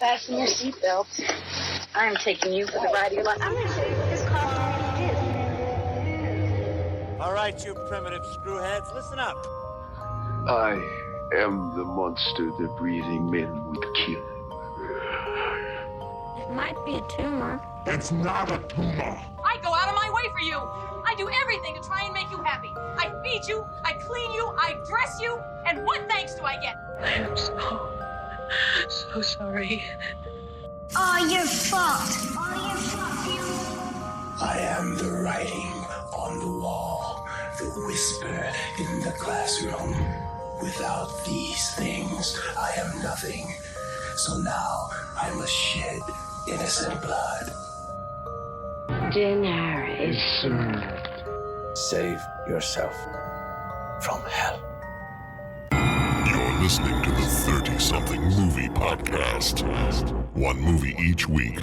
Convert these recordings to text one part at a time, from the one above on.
fasten your seatbelt. I am taking you for the ride of your life. I'm going to show you what this car really is. All right, you primitive screwheads, listen up. I am the monster that breathing men would kill. It might be a tumor. It's not a tumor. I go out of my way for you. I do everything to try and make you happy. I feed you, I clean you, I dress you, and what thanks do I get? I am so sorry. Oh, your fault. I am the writing on the wall, the whisper in the classroom. Without these things, I am nothing. So now I must shed innocent blood. Dinner is served. Save yourself from hell. You're listening to the 30-something movie podcast. One movie each week,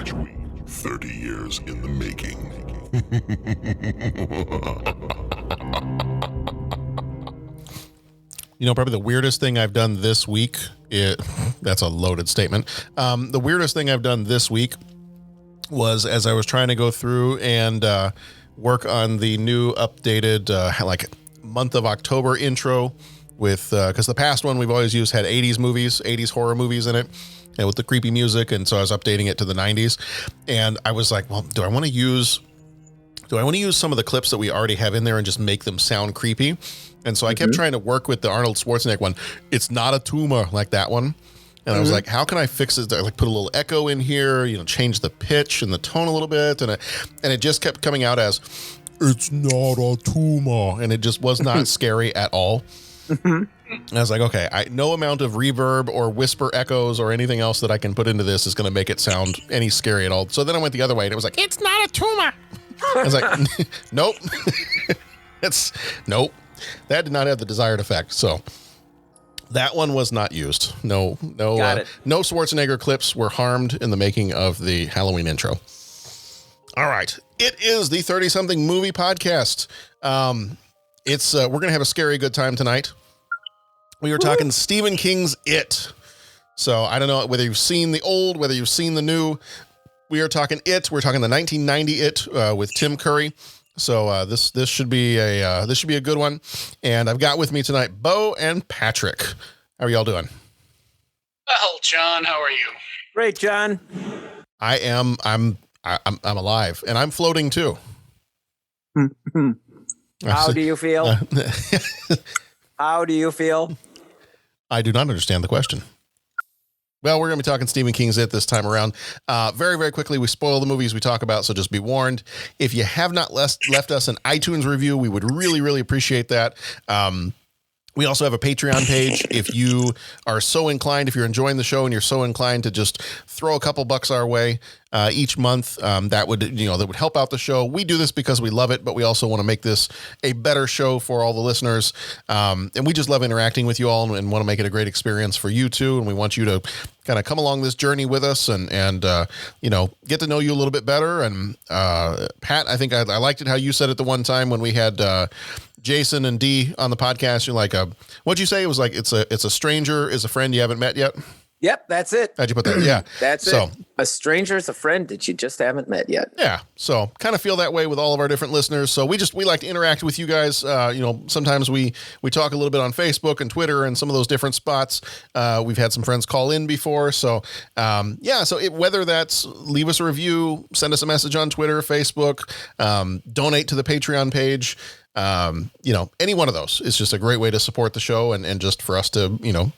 30 years in the making. You know, probably the weirdest thing I've done this week, that's a loaded statement. The weirdest thing I've done this week was as I was trying to go through and work on the new updated like month of October intro with, because the past one we've always used had 80s movies, 80s horror movies in it, and with the creepy music, and so I was updating it to the 90s. And I was like, well, do I want to use some of the clips that we already have in there and just make them sound creepy? And so I kept trying to work with the Arnold Schwarzenegger one. It's not a tumor, like that one. And I was like, how can I fix it? I like put a little echo in here, you know, change the pitch and the tone a little bit. And it just kept coming out as, it's not a tumor. And it just was not scary at all. And I was like, okay, no amount of reverb or whisper echoes or anything else that I can put into this is going to make it sound any scary at all. So then I went the other way and it was like, it's not a tumor. I was like, nope. Nope. That did not have the desired effect. So that one was not used. No Schwarzenegger clips were harmed in the making of the Halloween intro. All right. It is the 30-something movie podcast. We're going to have a scary good time tonight. We were talking Stephen King's It. So I don't know whether you've seen the old, whether you've seen the new. We are talking It. We're talking the 1990 It with Tim Curry. So this should be a good one. And I've got with me tonight Bo and Patrick. How are y'all doing? Well, John, how are you? Great, John. I'm alive, and I'm floating too. How do you feel? How do you feel? I do not understand the question. Well, we're going to be talking Stephen King's It this time around. Very, very quickly, we spoil the movies we talk about, so just be warned. If you have not left us an iTunes review, we would really, really appreciate that. We also have a Patreon page. If you are so inclined, if you're enjoying the show and you're so inclined to just throw a couple bucks our way each month, that would help out the show. We do this because we love it, but we also want to make this a better show for all the listeners. And we just love interacting with you all and want to make it a great experience for you too. And we want you to kind of come along this journey with us and get to know you a little bit better. And Pat, I think I liked it how you said it the one time when we had Jason and Dee on the podcast. You're like, what'd you say? It was like, it's a stranger is a friend you haven't met yet. Yep, that's it. How'd you put that? Yeah. That's it. A stranger is a friend that you just haven't met yet. Yeah. So kind of feel that way with all of our different listeners. So we like to interact with you guys. Sometimes we talk a little bit on Facebook and Twitter and some of those different spots. We've had some friends call in before. So, whether that's leave us a review, send us a message on Twitter, Facebook, donate to the Patreon page. Any one of those is just a great way to support the show and just for us to,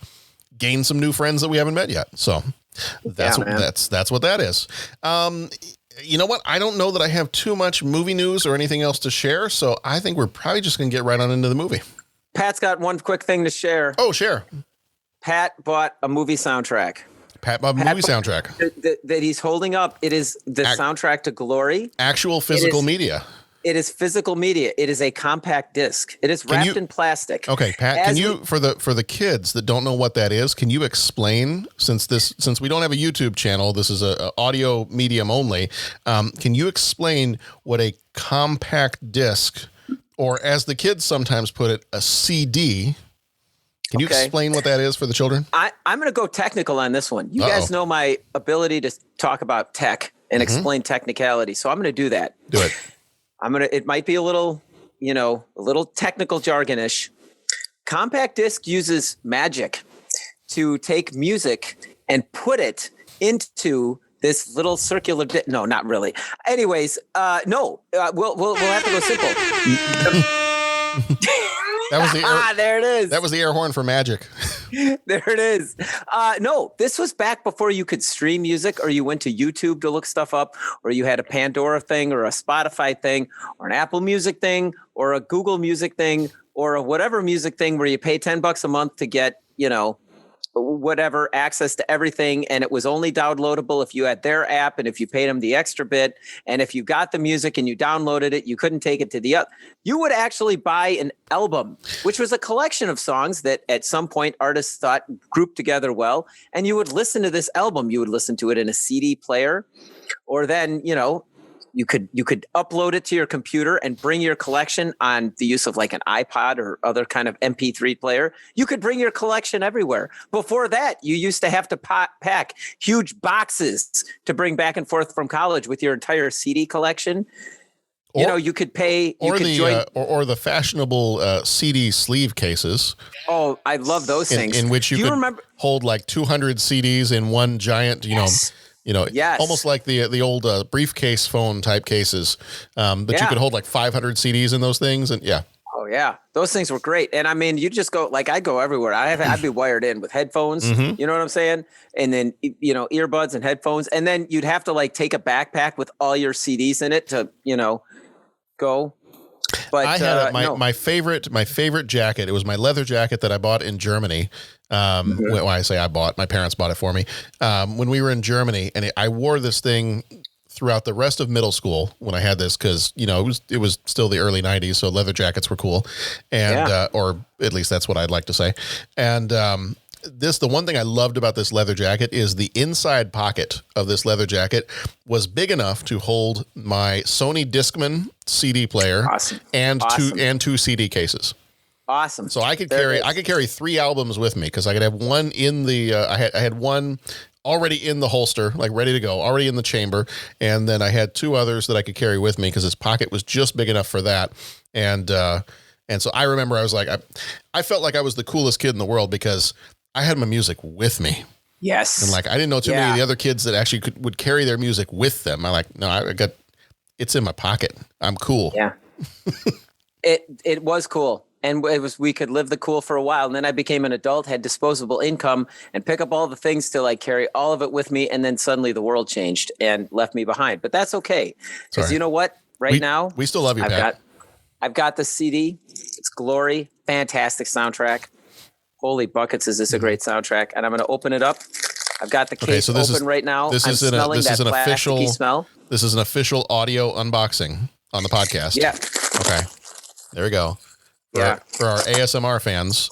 gain some new friends that we haven't met yet. So that's what that is. You know what? I don't know that I have too much movie news or anything else to share. So I think we're probably just going to get right on into the movie. Pat's got one quick thing to share. Oh, share. Pat bought a movie soundtrack. Soundtrack that he's holding up. It is the soundtrack to Glory. Actual physical media. It is physical media. It is a compact disc. It is wrapped in plastic. Okay, Pat, for the kids that don't know what that is, can you explain, since we don't have a YouTube channel, this is a audio medium only, can you explain what a compact disc, or as the kids sometimes put it, a CD, Can you explain what that is for the children? I'm going to go technical on this one. You guys know my ability to talk about tech and explain technicality. So I'm going to do that. Do it. It might be a little technical jargonish. Compact disc uses magic to take music and put it into this little circular bit. No, not really. Anyways, we'll have to go simple. That was the air, there it is. That was the air horn for magic. There it is. No, this was back before you could stream music, or you went to YouTube to look stuff up, or you had a Pandora thing, or a Spotify thing, or an Apple Music thing, or a Google Music thing, or a whatever music thing where you pay $10 a month to get, whatever access to everything. And it was only downloadable if you had their app and if you paid them the extra bit. And if you got the music and you downloaded it, you couldn't take it to the other. You would actually buy an album, which was a collection of songs that at some point artists thought grouped together well. And you would listen to this album. You would listen to it in a CD player, or then, you could upload it to your computer and bring your collection on the use of like an iPod or other kind of MP3 player. You could bring your collection everywhere. Before that, you used to have to pack huge boxes to bring back and forth from college with your entire CD collection. You could pay. Or the fashionable CD sleeve cases. Oh, I love those things. In which you could remember? Hold like 200 CDs in one giant, Yes. Almost like the old briefcase phone type cases. But you could hold like 500 CDs in those things. And Oh yeah. Those things were great. And I mean, you just go, like I go everywhere. I'd be wired in with headphones, you know what I'm saying? And then, earbuds and headphones. And then you'd have to like take a backpack with all your CDs in it to, go. But I had my favorite jacket. It was my leather jacket that I bought in Germany. When I say I bought, my parents bought it for me when we were in Germany, and I wore this thing throughout the rest of middle school when I had this, because it was still the early 90s, so leather jackets were cool, and or at least that's what I'd like to say. And the one thing I loved about this leather jacket is the inside pocket of this leather jacket was big enough to hold my Sony Discman CD player and two CD cases. Awesome. So I could carry 3 albums with me, because I could have one in the I had one already in the holster, like ready to go, already in the chamber, and then I had 2 others that I could carry with me because his pocket was just big enough for that. And so I remember I was like, I felt like I was the coolest kid in the world because I had my music with me. Yes. And like I didn't know too many of the other kids that actually would carry their music with them. I'm like, no, I got it's in my pocket. I'm cool. Yeah. It was cool. And we could live the cool for a while. And then I became an adult, had disposable income, and pick up all the things to like carry all of it with me. And then suddenly the world changed and left me behind. But that's okay. Because you know what? Now we still love you, Pat. I've got the CD. It's Glory. Fantastic soundtrack. Holy buckets, is this a great soundtrack? And I'm going to open it up. I've got the case open right now. This is an official smell. This is an official audio unboxing on the podcast. Yeah. Okay. There we go. For our ASMR fans,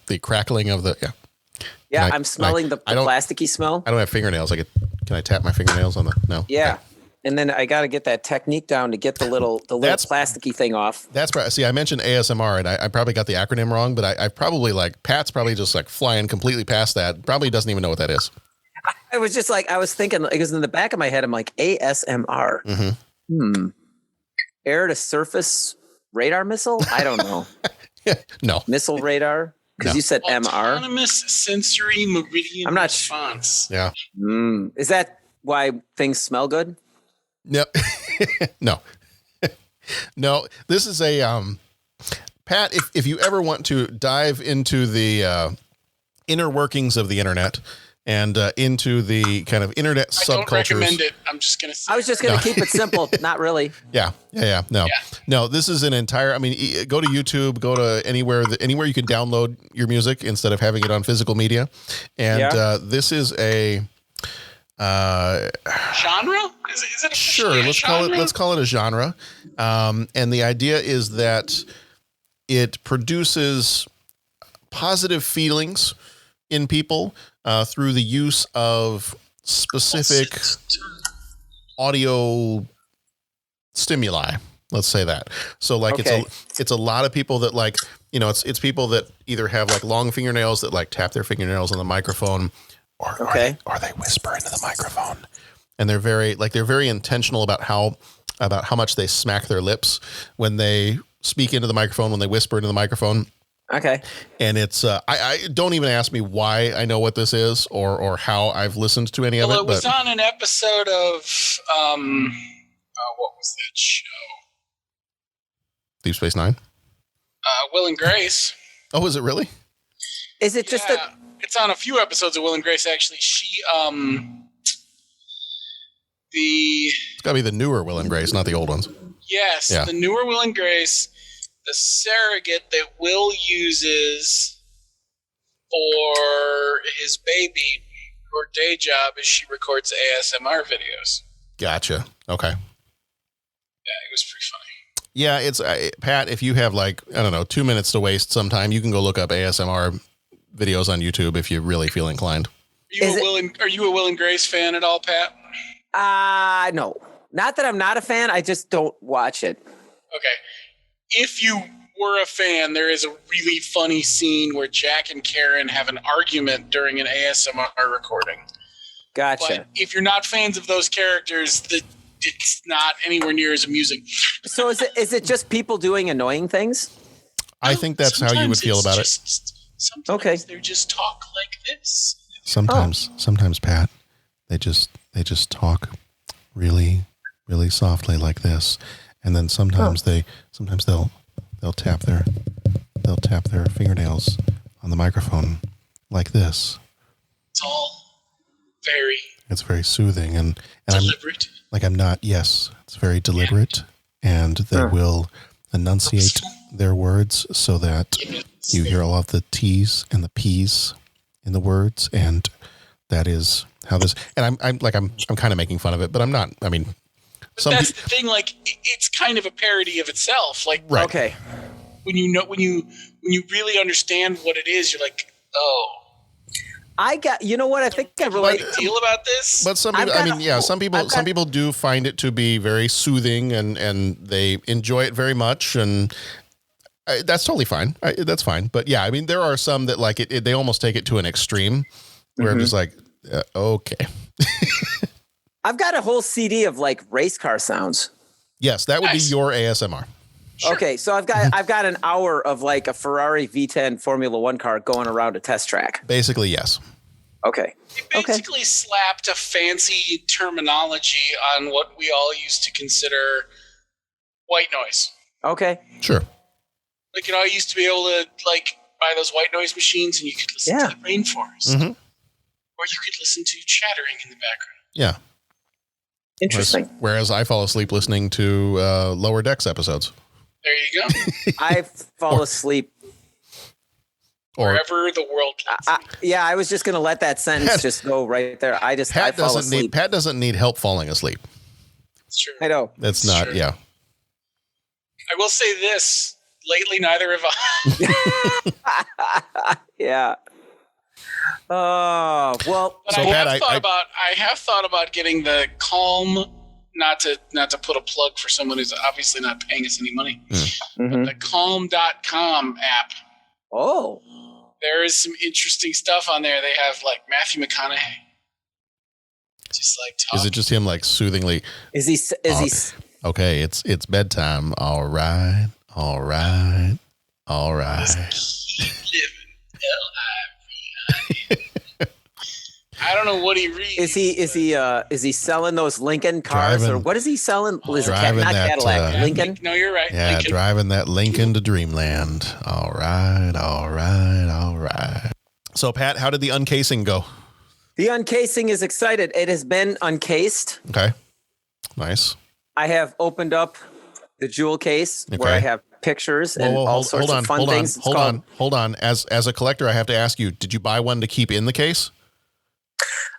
the crackling of the I'm smelling the plasticky smell. I don't have fingernails. Can I tap my fingernails on the no? Yeah. Okay. And then I got to get that technique down to get the little plasticky thing off. That's right. See, I mentioned ASMR, and I probably got the acronym wrong, but I probably Pat's probably just like flying completely past that. Probably doesn't even know what that is. I was just like, I was thinking, because in the back of my head, I'm like, ASMR. Mm-hmm. Air to surface radar missile? I don't know. No. Missile radar? Because you said MR. Autonomous sensory meridian I'm not response. Yeah. Is that why things smell good? No. No. No. This is a Pat, if you ever want to dive into the inner workings of the internet and into the kind of internet subcultures. I don't recommend it. I'm just going to say. I was just going to keep it simple. Not really. Yeah. No, this is an entire, go to YouTube, go to anywhere you can download your music instead of having it on physical media. And this is a genre? Is it sure, let's call it a genre. And the idea is that it produces positive feelings in people through the use of specific audio stimuli. Let's say that. So it's a lot of people that it's people that either have like long fingernails that like tap their fingernails on the microphone, or they whisper into the microphone, and they're very intentional about how much they smack their lips when they speak into the microphone, when they whisper into the microphone. Okay. And it's I don't even ask me why I know what this is or how I've listened to any of it. Well, it was on an episode of what was that show? Deep Space Nine. Will and Grace. Oh, is it really? Is it just that? It's on a few episodes of Will and Grace, actually. She, It's got to be the newer Will and Grace, not the old ones. Yes, Yeah. The newer Will and Grace, the surrogate that Will uses for his baby, her day job is she records ASMR videos. Gotcha. Okay. Yeah, it was pretty funny. Yeah, it's Pat. If you have 2 minutes to waste sometime, you can go look up ASMR videos on YouTube if you really feel inclined. Are you a Will and Grace fan at all, Pat? No. Not that I'm not a fan. I just don't watch it. Okay. If you were a fan, there is a really funny scene where Jack and Karen have an argument during an ASMR recording. Gotcha. But if you're not fans of those characters, it's not anywhere near as amusing. So is it just people doing annoying things? I think that's how you would feel about it. Sometimes they just talk like this. Sometimes, Pat, they just talk really, really softly like this, and then sometimes they'll tap their fingernails on the microphone like this. It's all It's very soothing and deliberate. It's very deliberate, and they will enunciate their words so that you hear all of the T's and the P's in the words, and that is how this. And I'm kind of making fun of it, but I'm not. I mean, that's the thing. Like, it's kind of a parody of itself. Like, right. Okay. When you really understand what it is, you're like, oh. I think I relate. Deal about this, but some people, some people do find it to be very soothing, and they enjoy it very much, and that's totally fine. That's fine. But yeah, I mean, there are some that like it they almost take it to an extreme, where I'm just like, okay. I've got a whole CD of like race car sounds. Yes, that would be your ASMR. Sure. Okay, so I've got an hour of like a Ferrari V10 Formula One car going around a test track. Basically, yes. Okay. It basically slapped a fancy terminology on what we all used to consider white noise. Okay. Sure. Like, I used to be able to buy those white noise machines, and you could listen to the rainforest, or you could listen to chattering in the background. Yeah. Interesting. Whereas I fall asleep listening to Lower Decks episodes. There you go. I fall asleep wherever the world leads. I was just going to let that sentence just go right there. I fall asleep. Pat doesn't need help falling asleep. It's true. I know. That's not, true. Yeah. I will say this. Lately, neither have I. Yeah. Oh, well. But I have thought about getting the Calm, not to put a plug for someone who's obviously not paying us any money, but the Calm.com app. Oh. There is some interesting stuff on there. They have like Matthew McConaughey. Just like talking. Is it just him like soothingly? Is he okay, it's bedtime. All right. Keep living. L-I-V-I-N. I don't know what he reads. Is he selling those Lincoln cars, or what is he selling? Cadillac, Lincoln? No, you're right. Yeah, Lincoln. driving that Lincoln to dreamland. All right. So, Pat, how did the uncasing go? The uncasing is excited. It has been uncased. Okay. Nice. I have opened up the jewel case where I have pictures and all sorts of fun things. Hold on. As a collector, I have to ask you, did you buy one to keep in the case?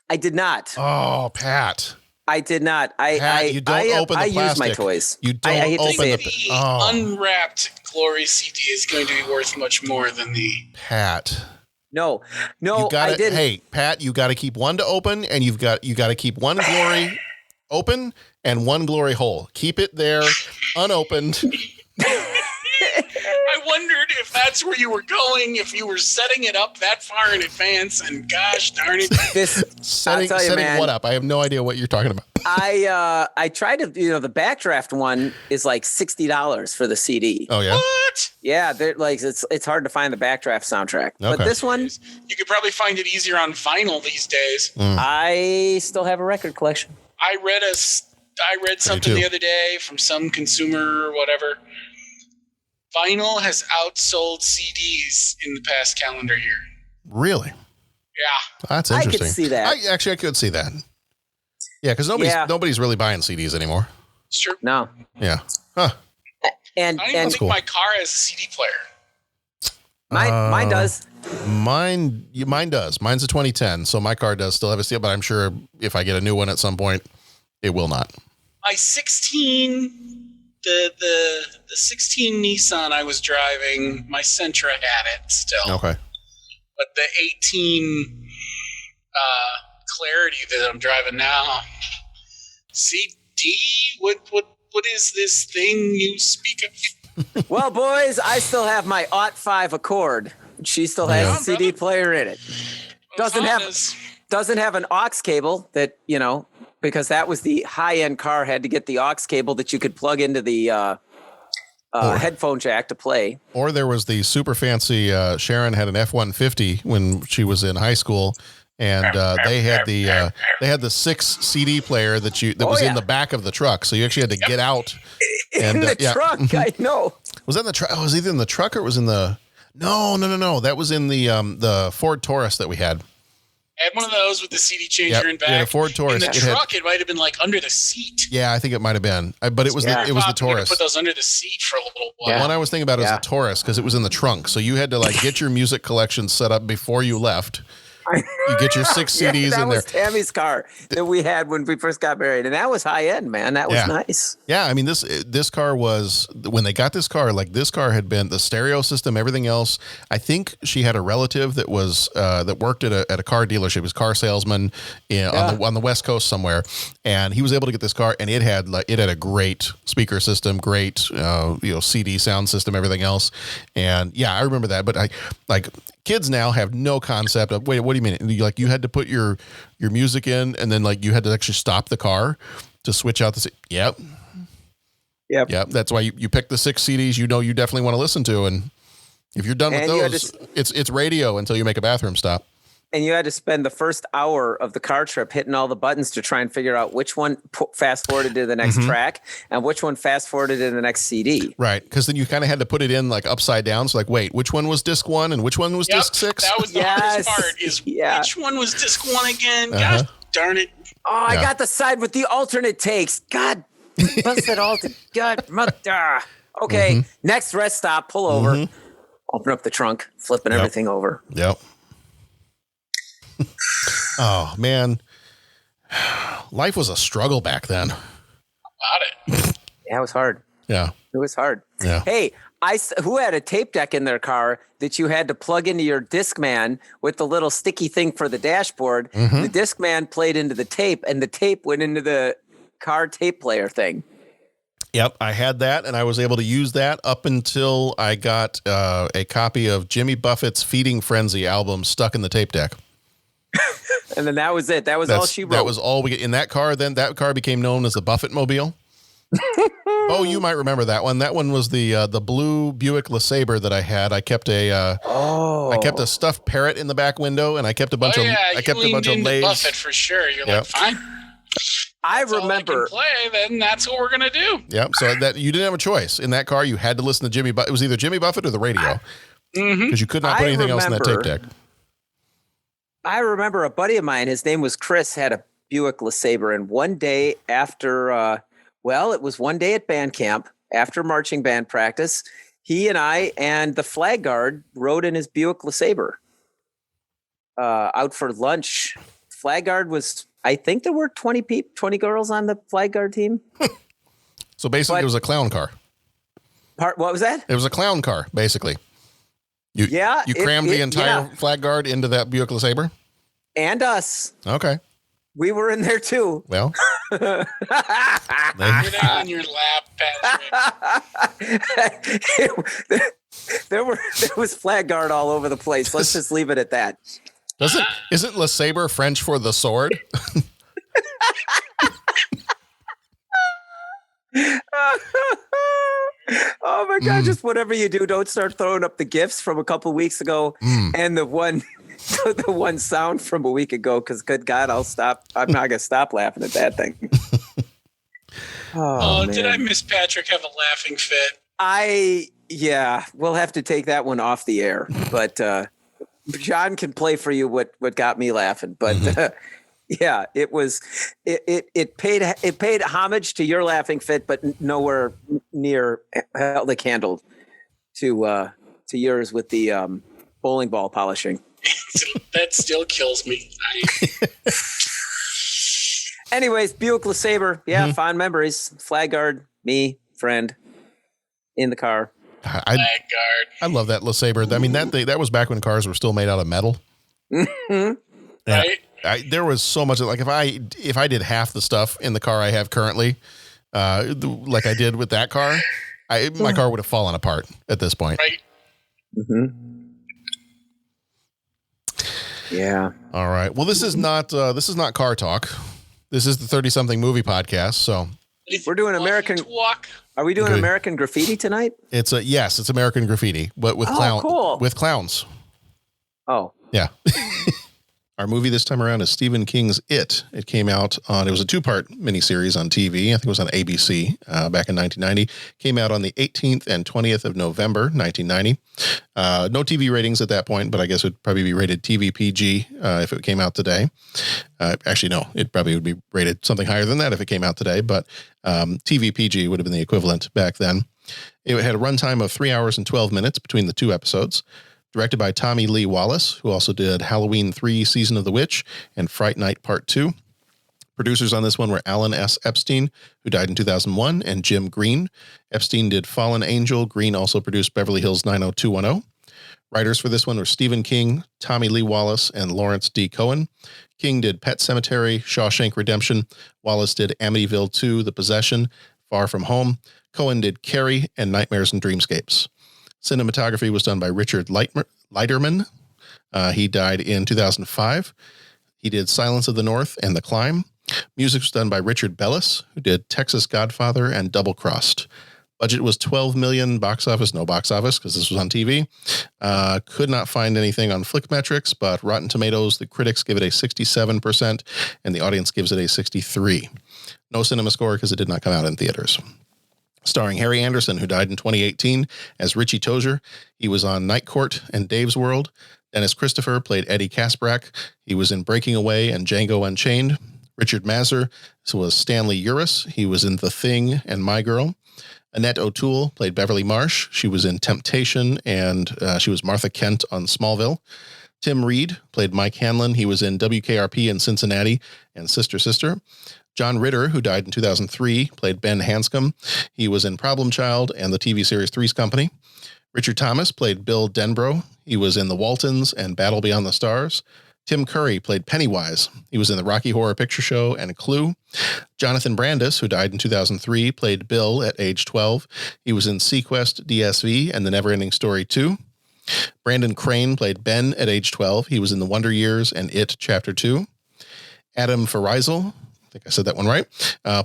I did not. Oh, Pat. I did not. You don't open the plastic. I use my toys. You don't open the unwrapped Glory CD is going to be worth much more than the Pat. No, I didn't. Hey, Pat, you got to keep one to open, and you got to keep one Glory open and one Glory whole. Keep it there unopened. I wondered if that's where you were going, if you were setting it up that far in advance, and gosh darn it. Setting man, what up? I have no idea what you're talking about. I tried to, the Backdraft one is like $60 for the CD. Oh, yeah? What? Yeah, they're like it's hard to find the Backdraft soundtrack. Okay. But this one, you could probably find it easier on vinyl these days. I still have a record collection. I read something the other day from some consumer or whatever. Vinyl has outsold CDs in the past calendar year. Really? Yeah. That's interesting. I could see that. I could see that. Yeah, because nobody's really buying CDs anymore. It's true. No. Yeah. Huh. And I don't even think my car has a CD player. Mine does. Mine does. Mine's a 2010, so my car does still have a CD, but I'm sure if I get a new one at some point, it will not. My 16, the 16 Nissan I was driving, my Sentra had it still. Okay. But the 18 Clarity that I'm driving now, CD, what is this thing you speak of? Well, boys, I still have my 05 Accord. She still has a CD player in it. Doesn't have an aux cable that, because that was the high-end car, had to get the aux cable that you could plug into the headphone jack to play. Or there was the super fancy, Sharon had an F-150 when she was in high school, and they had the 6 CD player that was in the back of the truck, so you actually had to get out. In the truck, I know. Was that in the truck? Oh, it was either in the truck or it was in the... No. That was in the Ford Taurus that we had. I had one of those with the CD changer in back. Yeah, a Ford Taurus. In the truck, it might have been like under the seat. Yeah, I think it might have been. But it was the Taurus. Put those under the seat for a little while. The one I was thinking about is the Taurus because it was in the trunk. So you had to get your music collection set up before you left. You get your 6 CDs in there. That was Tammy's car that we had when we first got married, and that was high end, man. That was nice. Yeah, I mean this car was, when they got this car, this car had been the stereo system, everything else. I think she had a relative that was that worked at a car dealership. He was a car salesman on the West Coast somewhere, and he was able to get this car, and it had a great speaker system, great CD sound system, everything else. And yeah, I remember that. But kids now have no concept of, wait, what do you mean? You had to put your music in, and then you had to actually stop the car to switch out the. Yep. That's why you pick the 6 CDs you definitely want to listen to, and if you're done with those, it's radio until you make a bathroom stop. And you had to spend the first hour of the car trip hitting all the buttons to try and figure out which one fast forwarded to the next track and which one fast forwarded to the next CD. Right, because then you kind of had to put it in upside down. So wait, which one was disc 1 and which one was disc 6? That was the hardest part. Which one was disc 1 again? Gosh darn it! Oh, I got the side with the alternate takes. God, bust it all together. Okay, next rest stop. Pull over. Open up the trunk. Flipping everything over. Yep. Oh man, life was a struggle back then. About it. Yeah, it was hard. Yeah, it was hard. Yeah. Hey, who had a tape deck in their car that you had to plug into your Discman with the little sticky thing for the dashboard? The Discman played into the tape, and the tape went into the car tape player thing. Yep, I had that, and I was able to use that up until I got a copy of Jimmy Buffett's Feeding Frenzy album stuck in the tape deck. And then that was it. That was all she wrote. That was all we get in that car. Then that car became known as the Buffett Mobile. Oh, you might remember that one. That one was the blue Buick LeSabre that I had. I kept a stuffed parrot in the back window, and I kept a bunch of Lays. Buffett for sure. You're like, fine. I remember. All I can play, then that's what we're gonna do. Yep. So that you didn't have a choice in that car. You had to listen to Jimmy. It was either Jimmy Buffett or the radio, because you could not put anything else in that tape deck. I remember a buddy of mine, his name was Chris, had a Buick LeSabre. And one day after, it was one day at band camp after marching band practice, he and I and the flag guard rode in his Buick LeSabre out for lunch. Flag guard was, I think there were 20 girls on the flag guard team. So basically it was a clown car. What was that? It was a clown car, basically. You crammed the entire flag guard into that Buick LeSabre? And us. Okay. We were in there too. Well. You're there in your lap, Patrick. There was flag guard all over the place. Let's just leave it at that. Isn't Le Sabre French for the sword? Oh my God, just whatever you do, don't start throwing up the gifts from a couple weeks ago and the one sound from a week ago, because good God, I'm not gonna stop laughing at that thing. Did I miss Patrick have a laughing fit? We'll have to take that one off the air, but John can play for you what got me laughing, but yeah, it paid homage to your laughing fit, but nowhere near held a candle to yours with the bowling ball polishing. That still kills me. Anyways, Buick LeSabre, fond memories. Flag guard, me, friend, in the car. Flag guard. I love that LeSabre. I mean, that was back when cars were still made out of metal. Mm-hmm. Right. There was so much, like if I did half the stuff in the car I have currently, like I did with that car, my car would have fallen apart at this point. Right. Mm-hmm. Yeah. All right. Well, this is not car talk. This is the 30-something movie podcast. So we're doing American. Are we doing American Graffiti tonight? It's American Graffiti, but with cool. with clowns. Oh. Yeah. Our movie this time around is Stephen King's It. It came out it was a 2-part miniseries on TV. I think it was on ABC back in 1990. Came out on the 18th and 20th of November, 1990. No TV ratings at that point, but I guess it would probably be rated TV PG if it came out today. Actually, no, it probably would be rated something higher than that if it came out today, but TV PG would have been the equivalent back then. It had a runtime of 3 hours and 12 minutes between the 2 episodes. Directed by Tommy Lee Wallace, who also did Halloween 3 Season of the Witch and Fright Night Part 2. Producers on this one were Alan S. Epstein, who died in 2001, and Jim Green. Epstein did Fallen Angel. Green also produced Beverly Hills 90210. Writers for this one were Stephen King, Tommy Lee Wallace, and Lawrence D. Cohen. King did Pet Sematary, Shawshank Redemption. Wallace did Amityville 2, The Possession, Far From Home. Cohen did Carrie and Nightmares and Dreamscapes. Cinematography was done by Richard Leiterman. He died in 2005. He did Silence of the North and The Climb. Music was done by Richard Bellis, who did Texas Godfather and Double Crossed. Budget was $12 million. Box office, no box office, because this was on TV. Could not find anything on Flickmetrics, but Rotten Tomatoes, the critics give it a 67%, and the audience gives it a 63%. No cinema score because it did not come out in theaters. Starring Harry Anderson, who died in 2018 as Richie Tozier. He was on Night Court and Dave's World. Dennis Christopher played Eddie Kasprak. He was in Breaking Away and Django Unchained. Richard Mazur was Stanley Uris. He was in The Thing and My Girl. Annette O'Toole played Beverly Marsh. She was in Temptation, and she was Martha Kent on Smallville. Tim Reed played Mike Hanlon. He was in WKRP in Cincinnati and Sister Sister. John Ritter, who died in 2003, played Ben Hanscom. He was in Problem Child and the TV series Three's Company. Richard Thomas played Bill Denbrough. He was in The Waltons and Battle Beyond the Stars. Tim Curry played Pennywise. He was in the Rocky Horror Picture Show and Clue. Jonathan Brandis, who died in 2003, played Bill at age 12. He was in Sequest, DSV, and The Neverending Story 2. Brandon Crane played Ben at age 12. He was in The Wonder Years and It Chapter 2. Adam Farisal, I think I said that one right,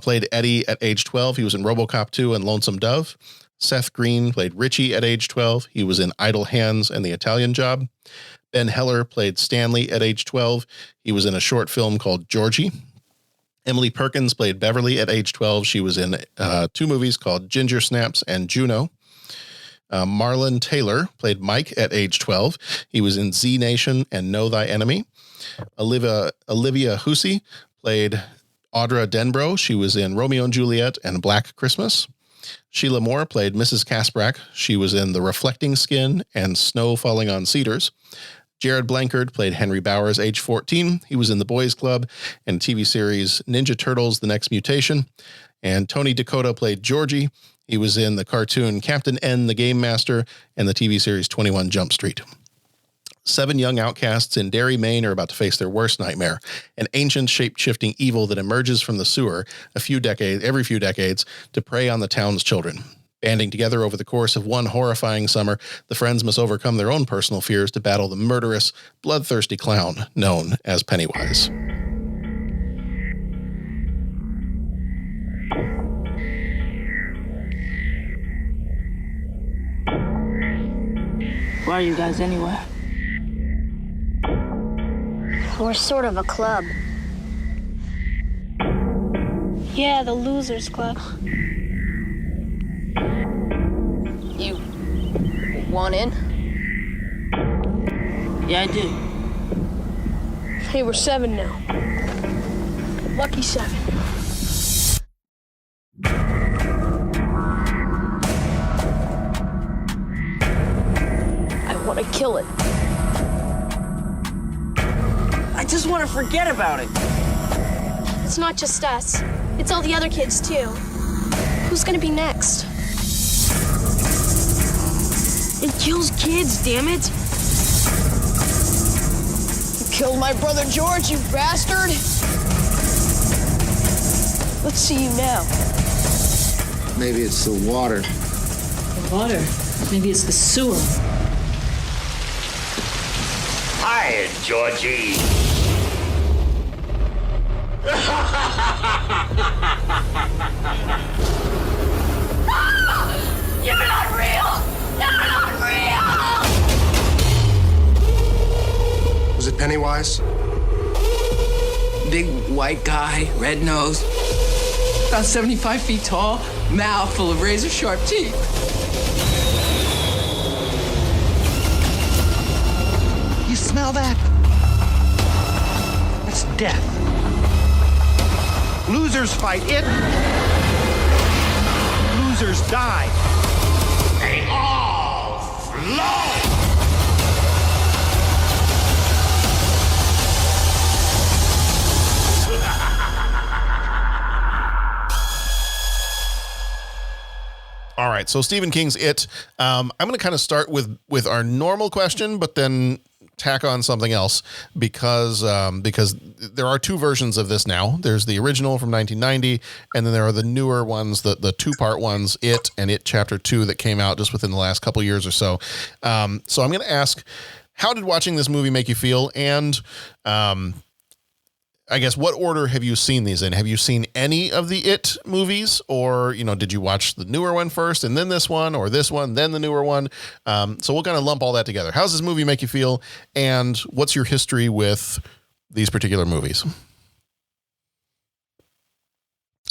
played Eddie at age 12. He was in RoboCop 2 and Lonesome Dove. Seth Green played Richie at age 12. He was in Idle Hands and The Italian Job. Ben Heller played Stanley at age 12. He was in a short film called Georgie. Emily Perkins played Beverly at age 12. She was in 2 movies called Ginger Snaps and Juno. Marlon Taylor played Mike at age 12. He was in Z Nation and Know Thy Enemy. Olivia Hussey played Audra Denbrough. She was in Romeo and Juliet and Black Christmas. Sheila Moore played Mrs. Kasprak. She was in The Reflecting Skin and Snow Falling on Cedars. Jared Blankard played Henry Bowers, age 14. He was in The Boys Club and TV series Ninja Turtles, The Next Mutation. And Tony Dakota played Georgie. He was in the cartoon Captain N, the Game Master, and the TV series 21 Jump Street. 7 young outcasts in Derry, Maine are about to face their worst nightmare, an ancient shape-shifting evil that emerges from the sewer every few decades to prey on the town's children. Banding together over the course of one horrifying summer, the friends must overcome their own personal fears to battle the murderous, bloodthirsty clown known as Pennywise. Why are you guys anywhere? We're sort of a club. Yeah, the Losers Club. You want in? Yeah, I do. Hey, we're 7 now. Lucky 7. I want to kill it. I just want to forget about it. It's not just us. It's all the other kids, too. Who's gonna be next? It kills kids, damn it! You killed my brother George, you bastard! Let's see you now. Maybe it's the water. The water? Maybe it's the sewer. Hi, Georgie. You're not real! You're not real! Was it Pennywise? Big white guy, red nose, about 75 feet tall, mouth full of razor sharp teeth. You smell that? That's death. Losers fight it. Losers die. They all flow. All right, so Stephen King's It. I'm going to kind of start with our normal question, but then tack on something else because there are two versions of this now. There's the original from 1990, and then there are the newer ones, the 2-part ones, It and It Chapter 2, that came out just within the last couple years or so. So I'm going to ask, how did watching this movie make you feel? And I guess, what order have you seen these in? Have you seen any of the It movies, or, did you watch the newer one first and then this one, or this one, then the newer one? So we'll kind of lump all that together. How does this movie make you feel? And what's your history with these particular movies?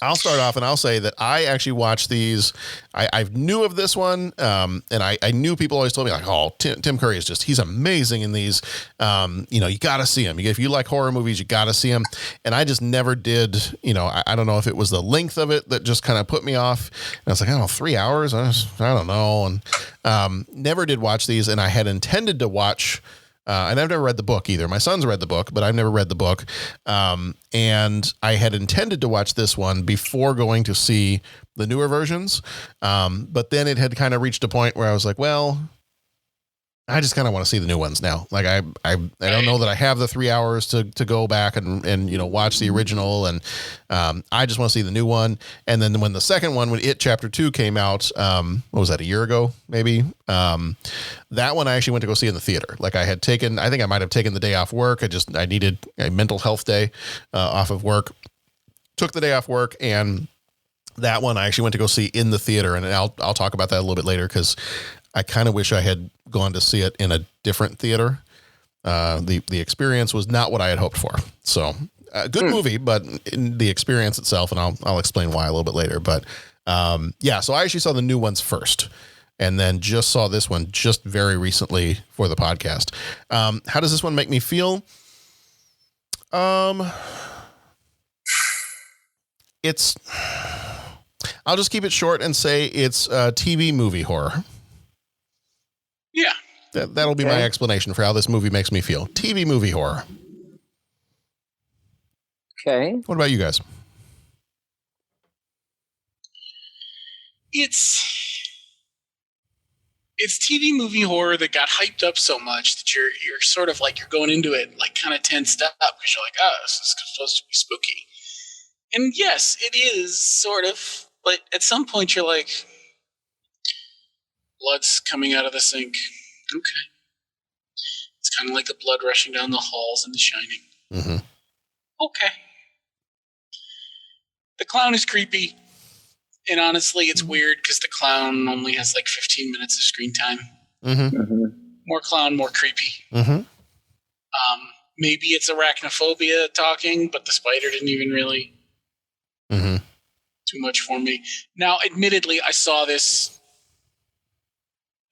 I'll start off and I'll say that I actually watched these. I knew of this one, and I knew people always told me, like, oh, Tim Curry is he's amazing in these. You got to see him. If you like horror movies, you got to see him. And I just never did. I don't know if it was the length of it that just kind of put me off. And I was like, I don't know, 3 hours? I don't know. And never did watch these. And I had intended to watch. And I've never read the book either. My son's read the book, but I've never read the book. And I had intended to watch this one before going to see the newer versions. But then it had kind of reached a point where I was like, well, I just kind of want to see the new ones now. Like I don't know that I have the 3 hours to go back and watch the original, and I just want to see the new one. And then when the second one, when It Chapter 2 came out, what was that, a year ago maybe? That one I actually went to go see in the theater. Like I think I might have taken the day off work. I needed a mental health day off of work. Took the day off work, and that one I actually went to go see in the theater, and I'll talk about that a little bit later because I kind of wish I had gone to see it in a different theater. The experience was not what I had hoped for. So good movie, but in the experience itself, and I'll explain why a little bit later. But so I actually saw the new ones first, and then just saw this one just very recently for the podcast. How does this one make me feel? I'll just keep it short and say it's TV movie horror. Yeah. That'll be my explanation for how this movie makes me feel. TV movie horror. Okay. What about you guys? It's TV movie horror that got hyped up so much that you're sort of like, you're going into it like kind of tensed up because you're like, oh, this is supposed to be spooky. And yes, it is sort of, but at some point you're like, Blood's coming out of the sink. Okay. It's kind of like the blood rushing down the halls in The Shining. Mm-hmm. Okay. The clown is creepy. And honestly, it's weird because the clown only has like 15 minutes of screen time. Mm-hmm. More clown, more creepy. Mm-hmm. Maybe it's arachnophobia talking, but the spider didn't even really do much for me. Now, admittedly, I saw this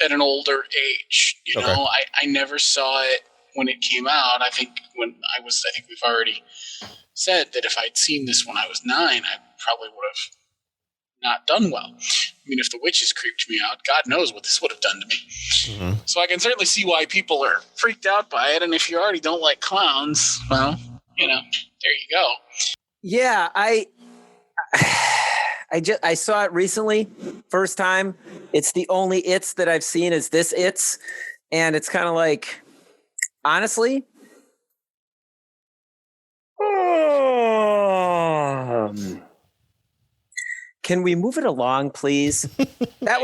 at an older age. You know, I never saw it when it came out. I think we've already said that if I'd seen this when I was 9, I probably would have not done well. I mean, if the witches creeped me out, God knows what this would have done to me. Mm-hmm. So I can certainly see why people are freaked out by it. And if you already don't like clowns, well, there you go. Yeah, I saw it recently, first time. It's the only It's that I've seen is this It's, and it's kind of like, honestly, can we move it along, please? That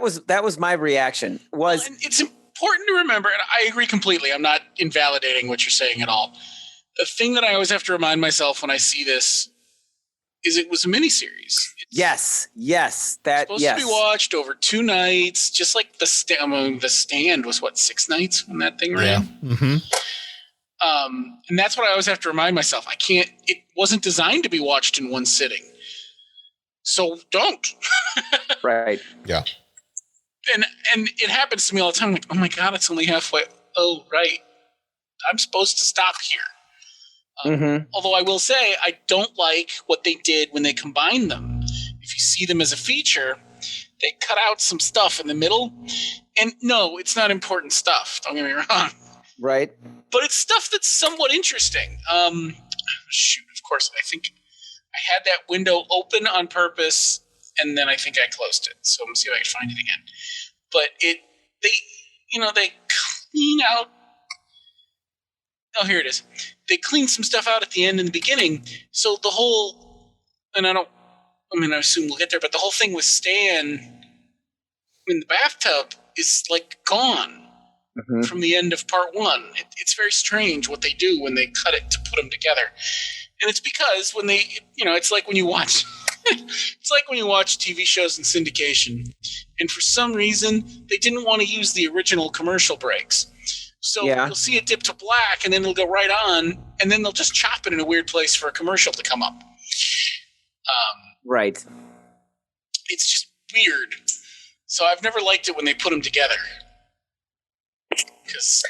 was my reaction. And it's important to remember, and I agree completely. I'm not invalidating what you're saying at all. The thing that I always have to remind myself when I see this is it was a miniseries. Yes. Supposed to be watched over 2 nights, just like the Stand was 6 nights when that thing ran. Yeah. Mm-hmm. And that's what I always have to remind myself. It wasn't designed to be watched in one sitting. So don't. Right. Yeah. And it happens to me all the time. Like, oh my God, it's only halfway. Oh, right. I'm supposed to stop here. Although I will say, I don't like what they did when they combined them. If you see them as a feature, they cut out some stuff in the middle. And no, it's not important stuff. Don't get me wrong. Right. But it's stuff that's somewhat interesting. Shoot, of course, I think I had that window open on purpose, and then I think I closed it. So I'm going to see if I can find it again. But they clean out. Oh, here it is. They clean some stuff out at the end and the beginning. So the whole, and I assume we'll get there, but the whole thing with Stan in the bathtub is like gone from the end of part 1. It's very strange what they do when they cut it to put them together. And it's because when they, it's like when you watch, TV shows in syndication, and for some reason they didn't want to use the original commercial breaks. So you'll see it dip to black, and then it'll go right on, and then they'll just chop it in a weird place for a commercial to come up. Right. It's just weird. So I've never liked it when they put them together. Because,